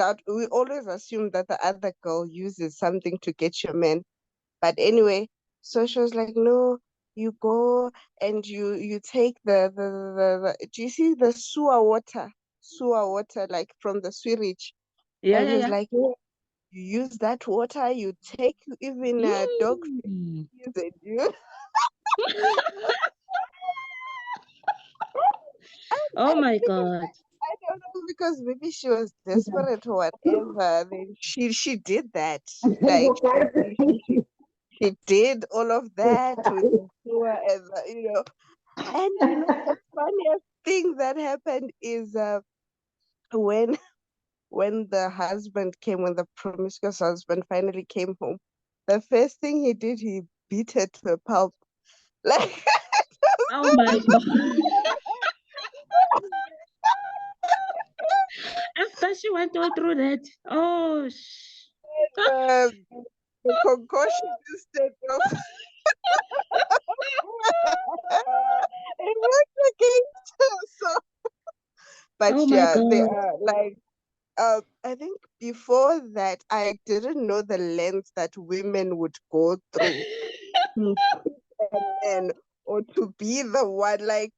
always assume that the other girl uses something to get your man. But anyway, so she was like, no, you go and you take do you see the sewer water, like from the sewage? Yeah, And yeah, he was yeah. like, yeah, you use that water, you take even dog feces and you. Oh my God. I don't know, because maybe she was desperate or whatever. Then she did that. Like she did all of that with the sewer and and the funniest thing that happened is when when the promiscuous husband finally came home, the first thing he did, he beat her to a pulp. Like Oh my God. After she went all through that. Oh, the concoction instead of it worked against her. So, but oh my yeah, they God. are like I think before that I didn't know the lengths that women would go through to keep a man or to be the one. Like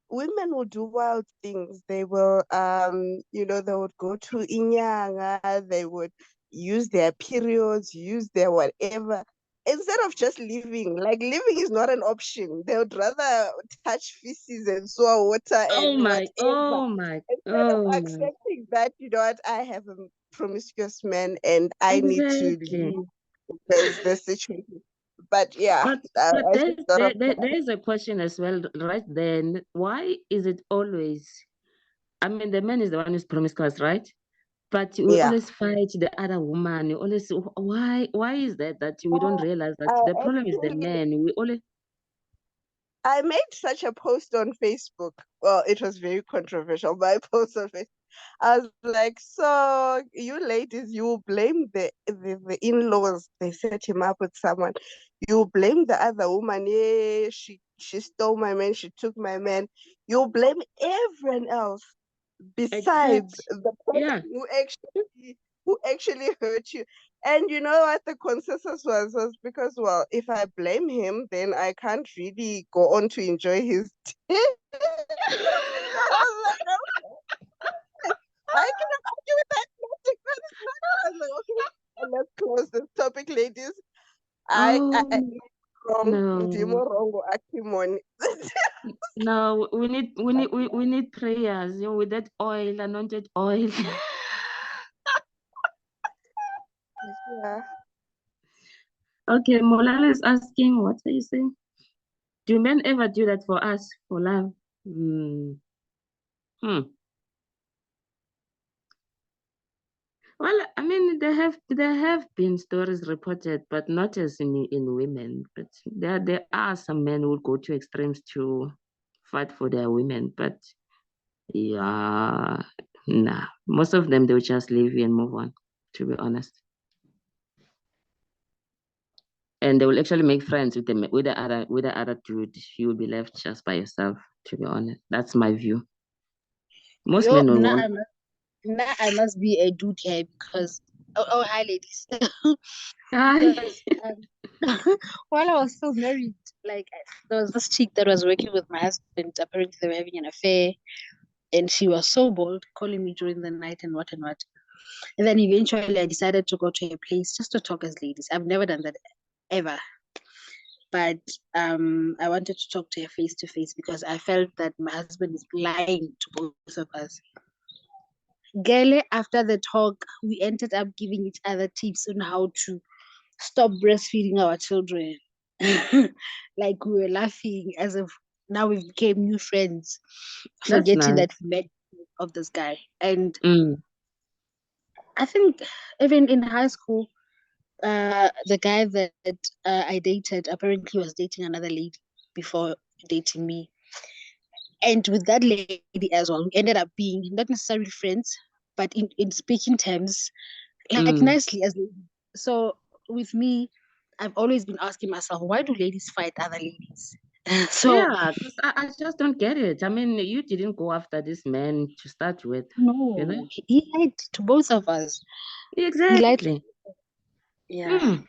women will do wild things. They will they would go to inyanga, they would use their periods, use their whatever. Instead of just living, like living is not an option. They would rather touch feces and sewer water and Oh my. whatever. Oh my. Instead of Oh my. accepting that, you know what, I have a promiscuous man and I need to Exactly. leave because the situation. But yeah, But I just thought of that. there is a question as well, right then. Why is it always, I mean, the man is the one who's promiscuous, right? But we Yeah. always fight the other woman. We always, why is that we don't realize that I the problem is the actually man? We always, I made such a post on Facebook. Well, it was very controversial, but I posted on Facebook. I was like, so you ladies, you blame the in-laws. They set him up with someone. You blame the other woman. Yeah, she stole my man. She took my man. You blame everyone else besides except, the yeah. person who actually hurt you. And you know what the consensus was because, well, if I blame him, then I can't really go on to enjoy his I was like, I cannot argue with that logic. That is not. I was like, okay, let's close this topic, ladies. I Oh wrong, no. Ndimo wrong, or Akimon. No, we need prayers, with that oil, anointed oil. Yeah. Okay, Molala is asking, what are you saying? Do men ever do that for us, for love? Hmm. Well, I mean, there have been stories reported, but not as in women. But there are some men who go to extremes to fight for their women. But yeah, nah, most of them they'll just leave you and move on. To be honest, and they will actually make friends with the other dude. You will be left just by yourself. To be honest, that's my view. Most Yo, men will want. now I must be a dude here because hi ladies. Hi. Because while I was still married, like there was this chick that was working with my husband. Apparently, they were having an affair, and she was so bold, calling me during the night and what and what. And then eventually, I decided to go to her place just to talk as ladies. I've never done that ever, but I wanted to talk to her face to face because I felt that my husband is lying to both of us. Girl, after the talk, we ended up giving each other tips on how to stop breastfeeding our children. Like we were laughing as if now we became new friends, That's forgetting nice. that we met of this guy. And Mm, I think even in high school, the guy that I dated apparently was dating another lady before dating me. And with that lady as well, we ended up being not necessarily friends, but in speaking terms, like mm. nicely as ladies. So with me, I've always been asking myself, why do ladies fight other ladies? So Yeah, because I just don't get it. I mean, you didn't go after this man to start with, you know? no, he lied to both of us. He lied to, Exactly. yeah. Mm.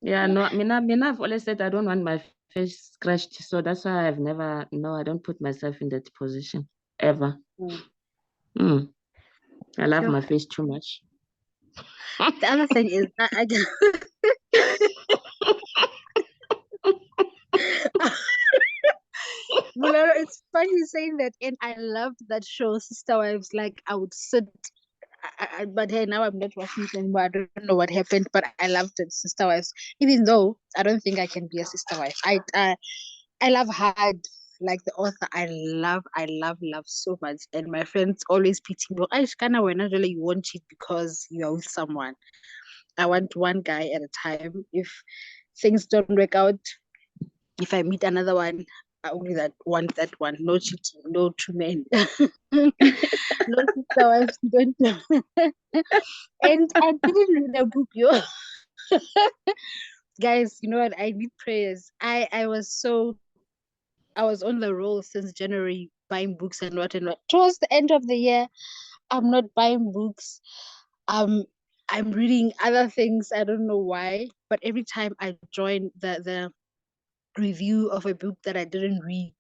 Yeah, no, I've always said I don't want my face scratched, so that's why I don't put myself in that position ever. Mm. Mm. I love Sure. my face too much. The other thing is, Mulero, it's funny saying that, and I loved that show, Sister Wives. Like I would sit, but hey, now I'm not watching it anymore. I don't know what happened, but I loved it, Sister Wives. Even though I don't think I can be a sister wife. I love hard like the author. I love so much, and my friends always pity me. I kind of when really you won't cheat because you are with someone. I want one guy at a time. If things don't work out, if I meet another one, I only want that one. No cheating, no two men. No sister wives, don't and I didn't read a book, yo. Guys, you know what? I need prayers. I was on the roll since January buying books and what and what. Towards the end of the year, I'm not buying books. Um I'm reading other things. I don't know why, but every time I join the review of a book that I didn't read,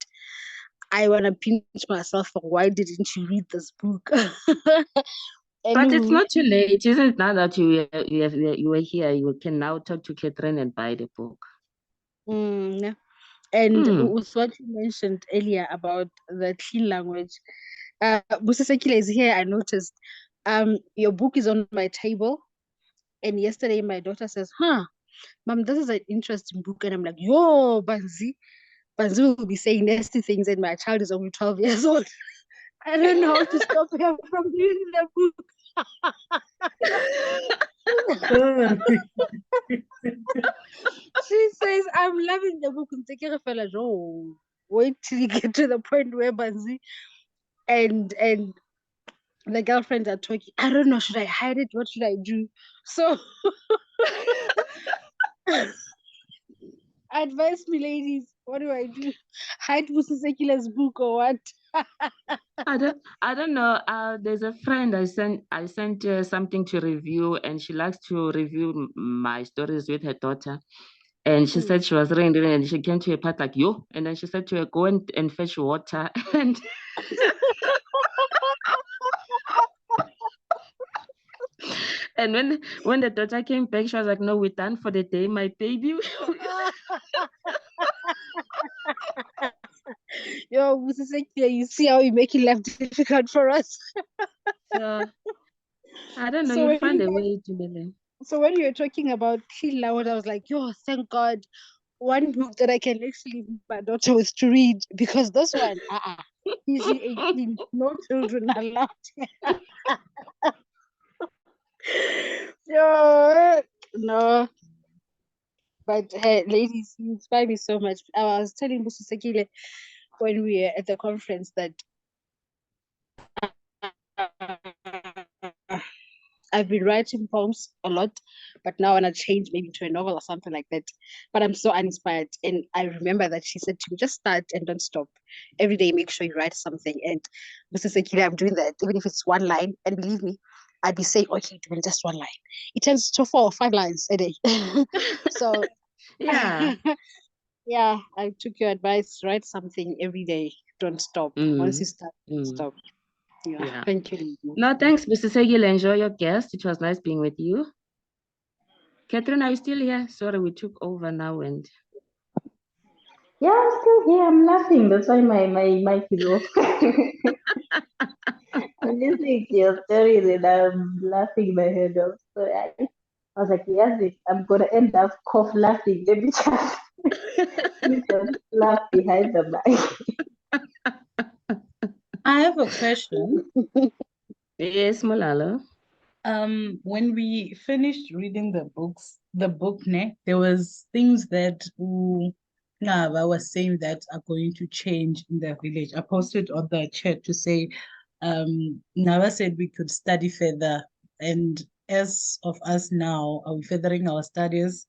I want to pinch myself for why didn't you read this book? But it's Anywho, not too late, isn't it? Now that you were here, you can now talk to Catherine and buy the book. mm, and Mm. with what you mentioned earlier about the clean language, Busasekile is here. I noticed. Your book is on my table, and yesterday my daughter says, "Huh, mom, this is an interesting book," and I'm like, "Yo, Banzi will be saying nasty things, and my child is only 12 years old. I don't know how to stop her from reading the book." She says, "I'm loving the book." Oh, wait till you get to the point where Banzi and the girlfriends are talking. I don't know, should I hide it? What should I do? So advise me, ladies. What do I do? Hide Busasekila's book or what? I don't know. There's a friend I sent something to review, and she likes to review my stories with her daughter. And she said she was reading, and she came to a part like yo, and then she said to her, go and fetch water. And when the daughter came back, she was like, no, we're done for the day, my baby. Yo, Busasekila, you see how you make it life difficult for us. So I don't know. So You'll when find you a guys way to Belen. So when you were talking about clean language, I was like, yo, thank God, one book that I can actually leave my daughter with to read, because this one, easy 18, no children allowed. Yo, no. But hey, ladies, you inspire me so much. I was telling Busu Sekile when we were at the conference that I've been writing poems a lot, but now I want to change maybe to a novel or something like that. But I'm so uninspired. And I remember that she said to me, just start and don't stop. Every day, make sure you write something. And Mrs. Sekile, I'm doing that, even if it's one line. And believe me, I'd be saying, okay, doing just one line. It turns to 4 or 5 lines a day. So, Yeah. yeah, I took your advice. Write something every day. Don't stop. Once you start, stop. Yeah. Yeah. Thank you. No, thanks, Mr. Segil. Enjoy your guest. It was nice being with you. Catherine, are you still here? Sorry, we took over now and Yeah, I'm still here. I'm laughing. That's why my mic is off. I'm listening to your stories and I'm laughing my head off. So I was like, yes, I'm gonna end up cough laughing. Let me just, please just laugh behind the mic. I have a question. yes, Malala. When we finished reading the book, there was things that Ngaba was saying that are going to change in the village. I posted on the chat to say, Ngaba said we could study further, and as of us now, are we furthering our studies?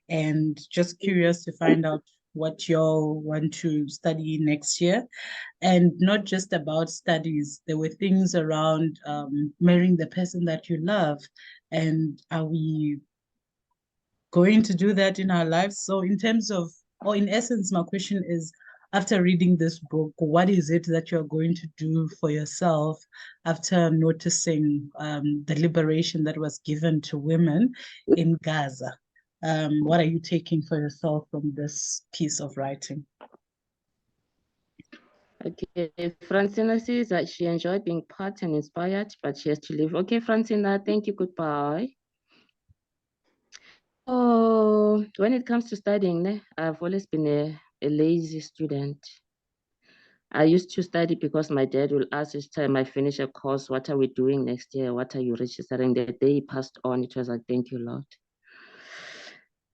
And just curious to find out what y'all want to study next year. And not just about studies. There were things around marrying the person that you love. And are we going to do that in our lives? So in terms of, or in essence, my question is, after reading this book, what is it that you're going to do for yourself after noticing the liberation that was given to women in Gaza? What are you taking for yourself from this piece of writing? Okay, Francina says that she enjoyed being part and inspired, but she has to leave. Okay, Francina, thank you, goodbye. Oh, when it comes to studying, I've always been a lazy student. I used to study because my dad will ask each time I finish a course, what are we doing next year? What are you registering? The day he passed on, it was like, thank you, Lord.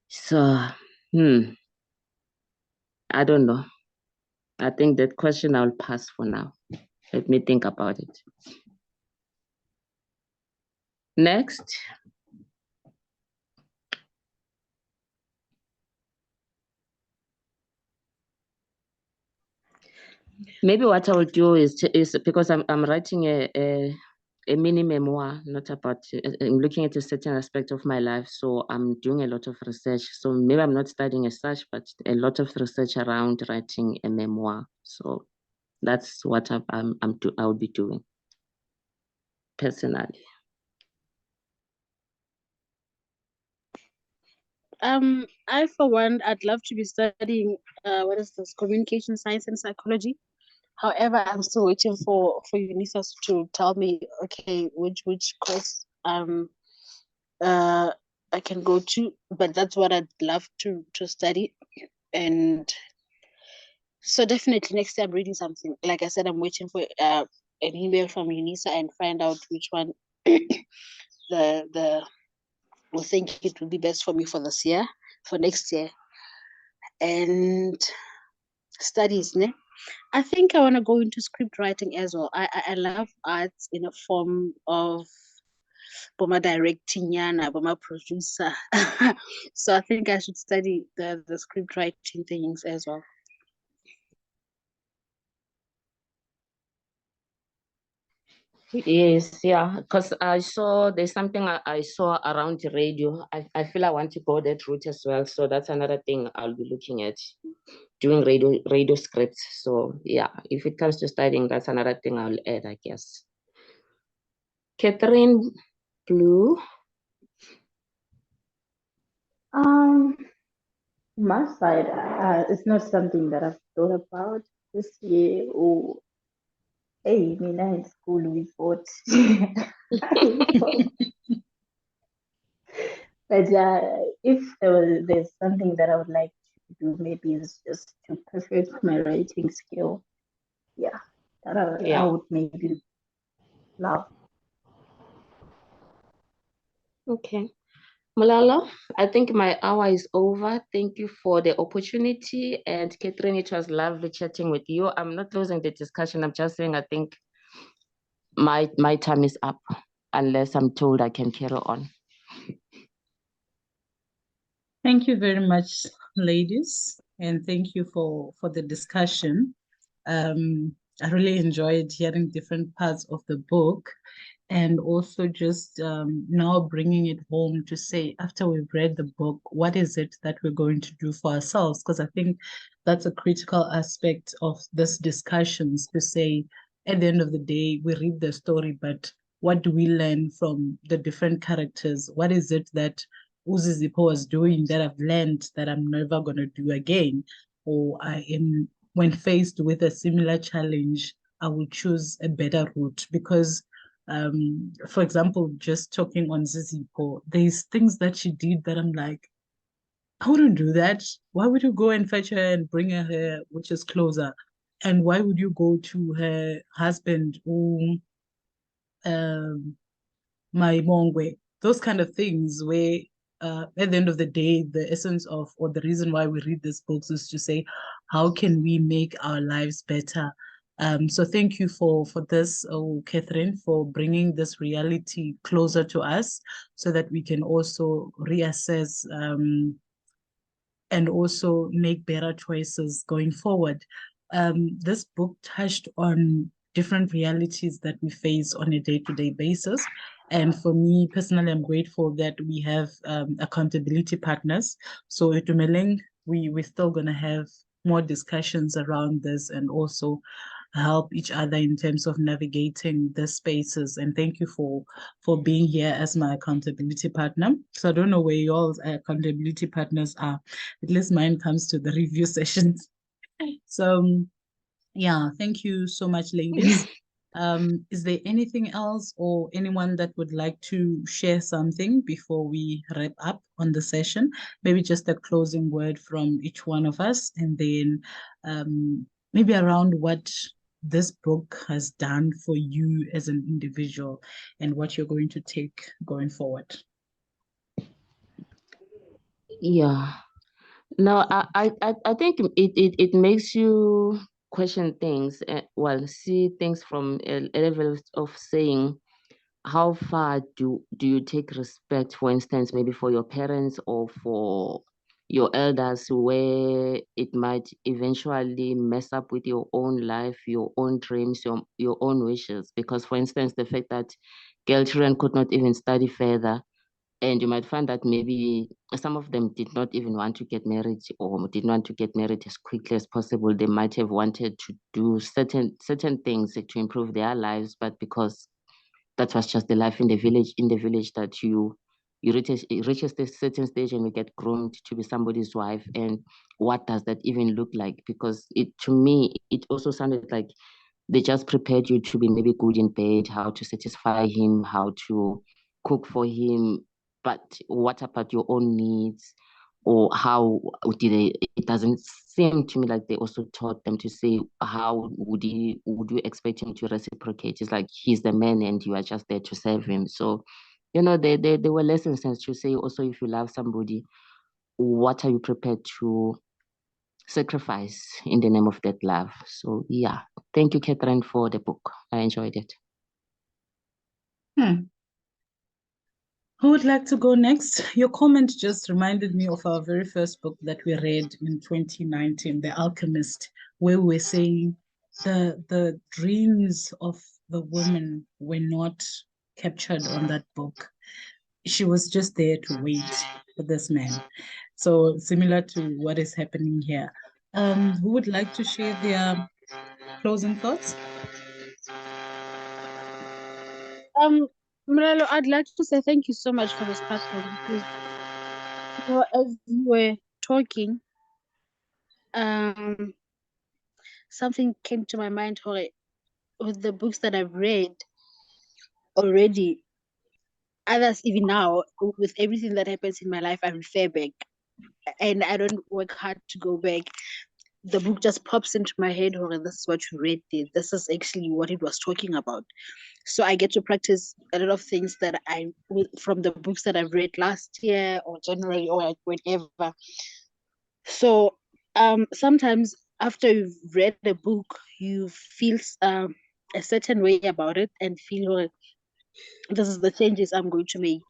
So, I don't know. I think that question I'll pass for now. Let me think about it. Next. Maybe what I will do is because I'm writing a mini memoir, not about, I'm looking at a certain aspect of my life. So I'm doing a lot of research. So maybe I'm not studying as such, but a lot of research around writing a memoir. So that's what I'll be doing personally. I for one, I'd love to be studying what is this, communication science and psychology. However, I'm still waiting for UNISA to tell me, okay, which course I can go to. But that's what I'd love to study. And so definitely next time I'm reading something. Like I said, I'm waiting for an email from UNISA and find out which one the will think it will be best for me for this year, for next year. And studies, ne? I think I want to go into script writing as well. I love arts in a form of boma directing yana, boma producer. So I think I should study the script writing things as well. Yes, yeah, because I saw there's something I saw around the radio. I feel I want to go that route as well. So that's another thing I'll be looking at, doing radio scripts. So yeah, if it comes to studying, that's another thing I'll add, I guess. Cathrine Blue. My side, it's not something that I've thought about this year. Or hey, in school we fought. But if there's something that I would like to do, maybe it's just to perfect my writing skill. Yeah, that I would maybe love. Okay. Malala, I think my hour is over. Thank you for the opportunity. And Catherine, it was lovely chatting with you. I'm not losing the discussion. I'm just saying I think my time is up unless I'm told I can carry on. Thank you very much, ladies, and thank you for the discussion. I really enjoyed hearing different parts of the book, and also just now bringing it home to say, after we've read the book, what is it that we're going to do for ourselves? Because I think that's a critical aspect of this discussions, to say, at the end of the day, we read the story, but what do we learn from the different characters? What is it that Uzi Zipo was doing that I've learned that I'm never going to do again? Or I am, when faced with a similar challenge, I will choose a better route. Because for example, just talking on Zizipo, there's things that she did that I'm like, I wouldn't do that. Why would you go and fetch her and bring her here, which is closer? And why would you go to her husband who my Mongwe, those kind of things where at the end of the day, the essence of, or the reason why we read these books is to say, how can we make our lives better? So thank you for this, Catherine, for bringing this reality closer to us so that we can also reassess and also make better choices going forward. This book touched on different realities that we face on a day-to-day basis. And for me personally, I'm grateful that we have accountability partners. So at Dumeleng, we're still going to have more discussions around this and also help each other in terms of navigating the spaces. And thank you for being here as my accountability partner. So I don't know where y'all's accountability partners are. At least mine comes to the review sessions. So yeah, thank you so much, ladies. Is there anything else or anyone that would like to share something before we wrap up on the session? Maybe just a closing word from each one of us, and then maybe around what this book has done for you as an individual and what you're going to take going forward. Yeah. No, I think it makes you question things, well, see things from a level of saying, how far do you take respect, for instance, maybe for your parents or for your elders, where it might eventually mess up with your own life, your own dreams, your own wishes. Because, for instance, the fact that girl children could not even study further, and you might find that maybe some of them did not even want to get married or did not want to get married as quickly as possible. They might have wanted to do certain things to improve their lives, but because that was just the life in the village that you reaches this certain stage and you get groomed to be somebody's wife. And what does that even look like? Because to me, it also sounded like they just prepared you to be maybe good in bed, how to satisfy him, how to cook for him. But what about your own needs? Or how did they, it doesn't seem to me like they also taught them to say, how would you expect him to reciprocate? It's like he's the man and you are just there to serve him. So, there were lessons to say also, if you love somebody, what are you prepared to sacrifice in the name of that love? So yeah, thank you, Catherine, for the book. I enjoyed it. Who would like to go next? Your comment just reminded me of our very first book that we read in 2019, The Alchemist, where we're saying the dreams of the woman were not captured on that book. She was just there to wait for this man. So similar to what is happening here. Who would like to share their closing thoughts? Mrelo, I'd like to say thank you so much for this platform, because as you were talking, something came to my mind with the books that I've read already. others, even now, with everything that happens in my life, I refer back, and I don't work hard to go back. The book just pops into my head, or this is what you read there. This is actually what it was talking about. So I get to practice a lot of things that from the books that I've read last year or January or like whenever. So sometimes after you've read the book, you feel a certain way about it and feel like this is the changes I'm going to make.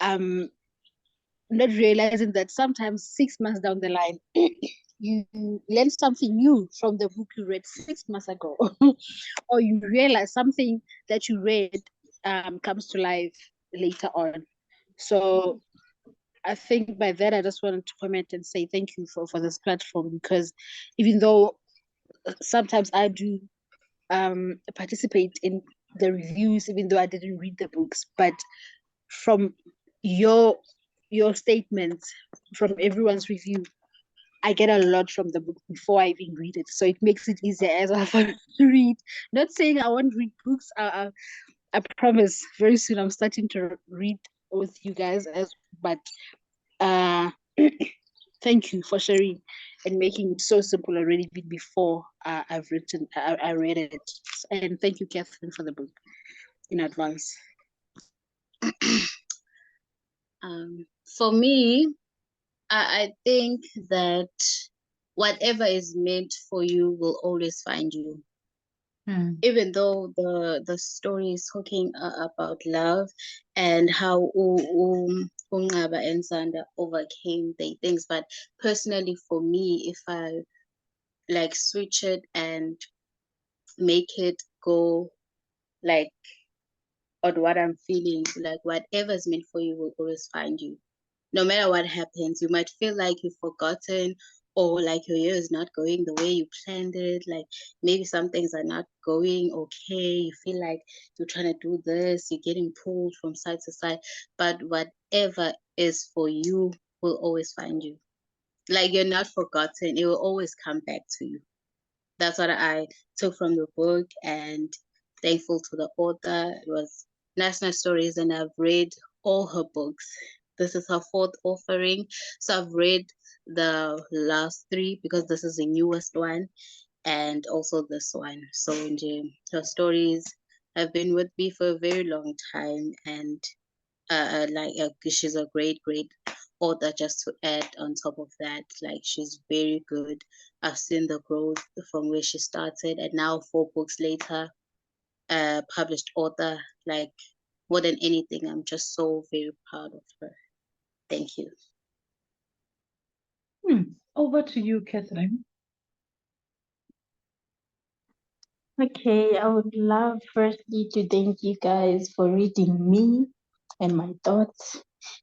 Um, not realizing that sometimes 6 months down the line, you learn something new from the book you read 6 months ago, or you realize something that you read comes to life later on. So I think by that, I just wanted to comment and say thank you for this platform, because even though sometimes I do participate in the reviews, even though I didn't read the books, but from your statements, from everyone's review, I get a lot from the book before I even read it. So it makes it easier as well for me to read. Not saying I won't read books. I promise very soon I'm starting to read with you guys, but uh thank you for sharing and making it so simple already before I read it. And thank you, Catherine, for the book in advance. For me, I think that whatever is meant for you will always find you. Even though the story is talking about love and how Ungaba and Zanda overcame their things, but personally for me, if I like switch it and make it go like on what I'm feeling, like whatever's meant for you will always find you. No matter what happens, you might feel like you've forgotten, or like your year is not going the way you planned it. Like maybe some things are not going okay. You feel like you're trying to do this, you're getting pulled from side to side. But whatever is for you will always find you. Like you're not forgotten. It will always come back to you. That's what I took from the book, and thankful to the author. It was National Stories, and I've read all her books. This is her fourth offering. So I've read the last three because this is the newest one, and also this one. So her stories have been with me for a very long time, and she's a great author. Just to add on top of that, like she's very good. I've seen the growth from where she started, and now 4 books later, published author. Like more than anything, I'm just so very proud of her. Thank you. Over to you, Catherine. Okay, I would love firstly to thank you guys for reading me and my thoughts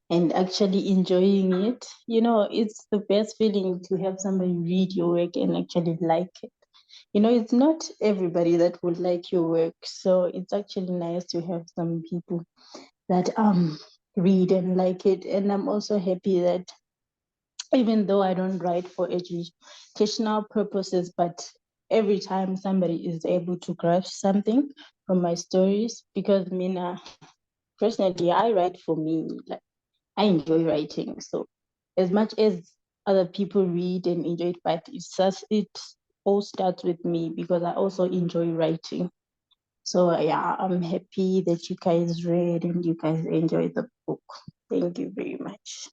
and actually enjoying it. You know, it's the best feeling to have somebody read your work and actually like it. You know, it's not everybody that would like your work, so it's actually nice to have some people that read and like it. And I'm also happy that even though I don't write for educational purposes, but every time somebody is able to grasp something from my stories, because Mina, personally, I write for me. Like I enjoy writing. So as much as other people read and enjoy it, but it all starts with me because I also enjoy writing. So yeah, I'm happy that you guys read and you guys enjoyed the book. Thank you very much.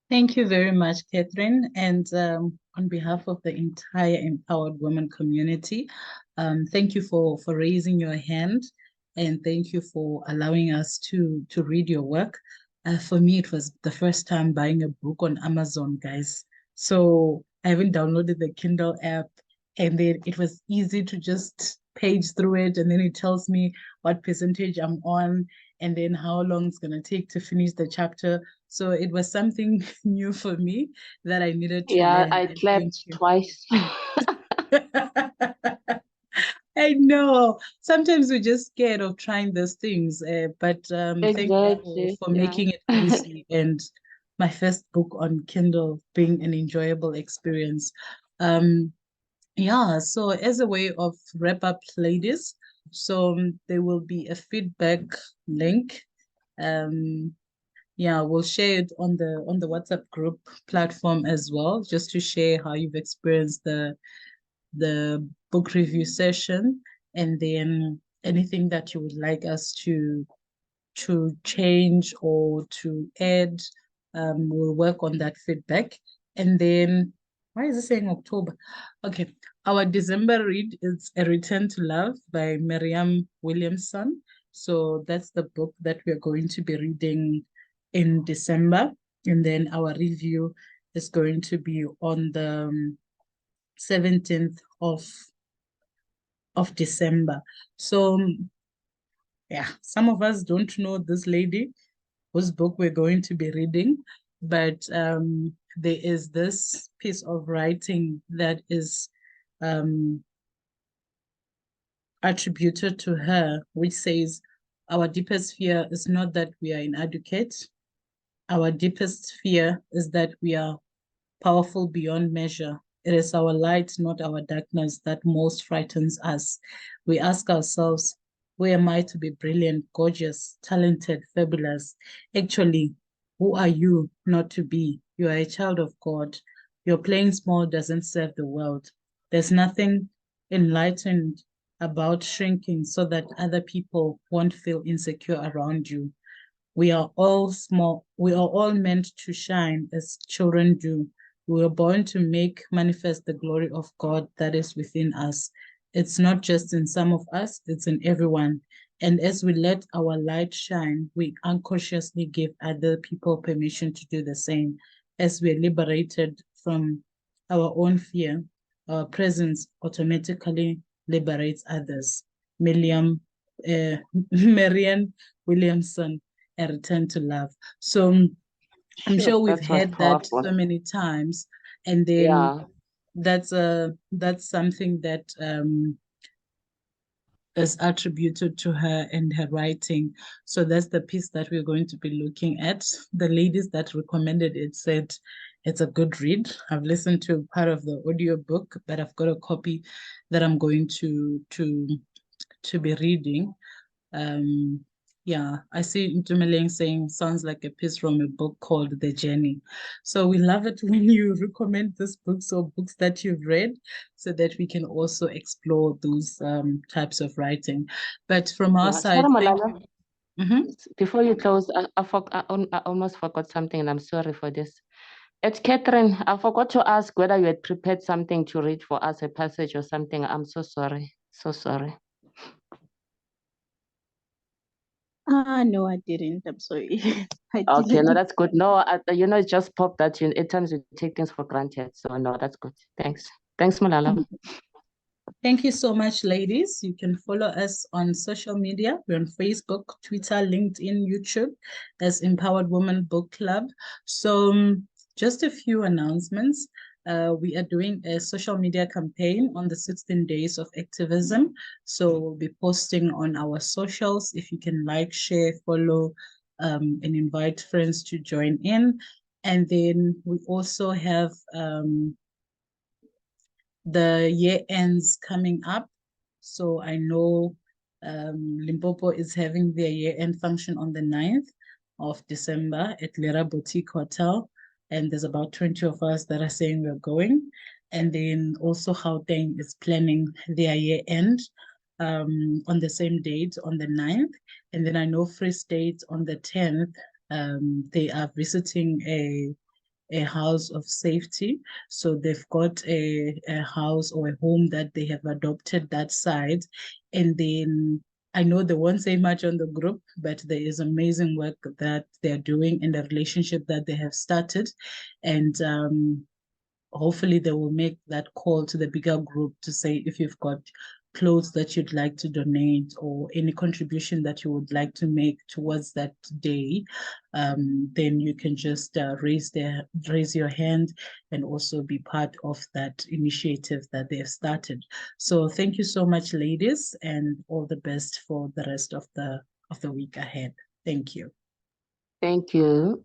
Thank you very much, Catherine. And on behalf of the entire Empowered Women community, thank you for raising your hand, and thank you for allowing us to read your work. For me, it was the first time buying a book on Amazon, guys. So I haven't downloaded the Kindle app, and then it was easy to just page through it, and then it tells me what percentage I'm on, and then how long it's going to take to finish the chapter. So it was something new for me that I needed to Yeah, learn. I And thank clapped you. twice. I know. Sometimes we're just scared of trying those things, but thank you Exactly. for Yeah. making it easy. And my first book on Kindle being an enjoyable experience. Yeah, so as a way of wrap up, ladies, So there will be a feedback link. Yeah, we'll share it on the WhatsApp group platform as well, just to share how you've experienced the book review session, and then anything that you would like us to change or to add. We'll work on that feedback. And then, why is it saying October? Okay, our December read is A Return to Love by Marianne Williamson. So that's the book that we're going to be reading in December. And then our review is going to be on the 17th of December. So yeah, some of us don't know this lady whose book we're going to be reading, but there is this piece of writing that is attributed to her, which says, "Our deepest fear is not that we are inadequate. Our deepest fear is that we are powerful beyond measure. It is our light, not our darkness, that most frightens us. We ask ourselves, who am I to be brilliant, gorgeous, talented, fabulous? Actually, who are you not to be? You are a child of God. Your playing small doesn't serve the world. There's nothing enlightened about shrinking so that other people won't feel insecure around you. We are all small. We are all meant to shine as children do. We were born to make manifest the glory of God that is within us. It's not just in some of us, it's in everyone. And as we let our light shine, we unconsciously give other people permission to do the same. As we're liberated from our own fear, our presence automatically liberates others. Marianne Williamson, A Return to Love. So I'm sure we've That was heard that powerful. so many times, and then Yeah. that's something that is attributed to her and her writing. So that's the piece that we're going to be looking at. The ladies that recommended it said it's a good read. I've listened to part of the audio book, but I've got a copy that I'm going to be reading. Yeah, I see Ntumeleng saying sounds like a piece from a book called The Journey. So we love it when you recommend this books or books that you've read, so that we can also explore those types of writing. But from our side, Sorry, thank Malala. you. Before you close, I almost forgot something, and I'm sorry for this. It's Catherine. I forgot to ask whether you had prepared something to read for us, a passage or something. I'm so sorry. So sorry. No, I didn't. I'm sorry. I Okay, no, didn't. that's good. No, it just popped that at times we take things for granted. So no, that's good. Thanks. Thanks, Malala. Thank you so much, ladies. You can follow us on social media. We're on Facebook, Twitter, LinkedIn, YouTube as ImPower'd Woman Book Club. So just a few announcements. We are doing a social media campaign on the 16 days of activism. So we'll be posting on our socials. If you can like, share, follow, and invite friends to join in. And then we also have the year ends coming up. So I know Limpopo is having their year-end function on the 9th of December at Lera Boutique Hotel. And there's about 20 of us that are saying we're going. And then also Gauteng is planning their year-end on the same date, on the 9th. And then I know Free State on the 10th, they are visiting a house of safety. So they've got a house or a home that they have adopted that side. And then I know they won't say much on the group, but there is amazing work that they're doing in the relationship that they have started. And hopefully they will make that call to the bigger group to say if you've got clothes that you'd like to donate or any contribution that you would like to make towards that day, then you can just raise your hand and also be part of that initiative that they have started. So thank you so much, ladies, and all the best for the rest of the week ahead. Thank you. Thank you.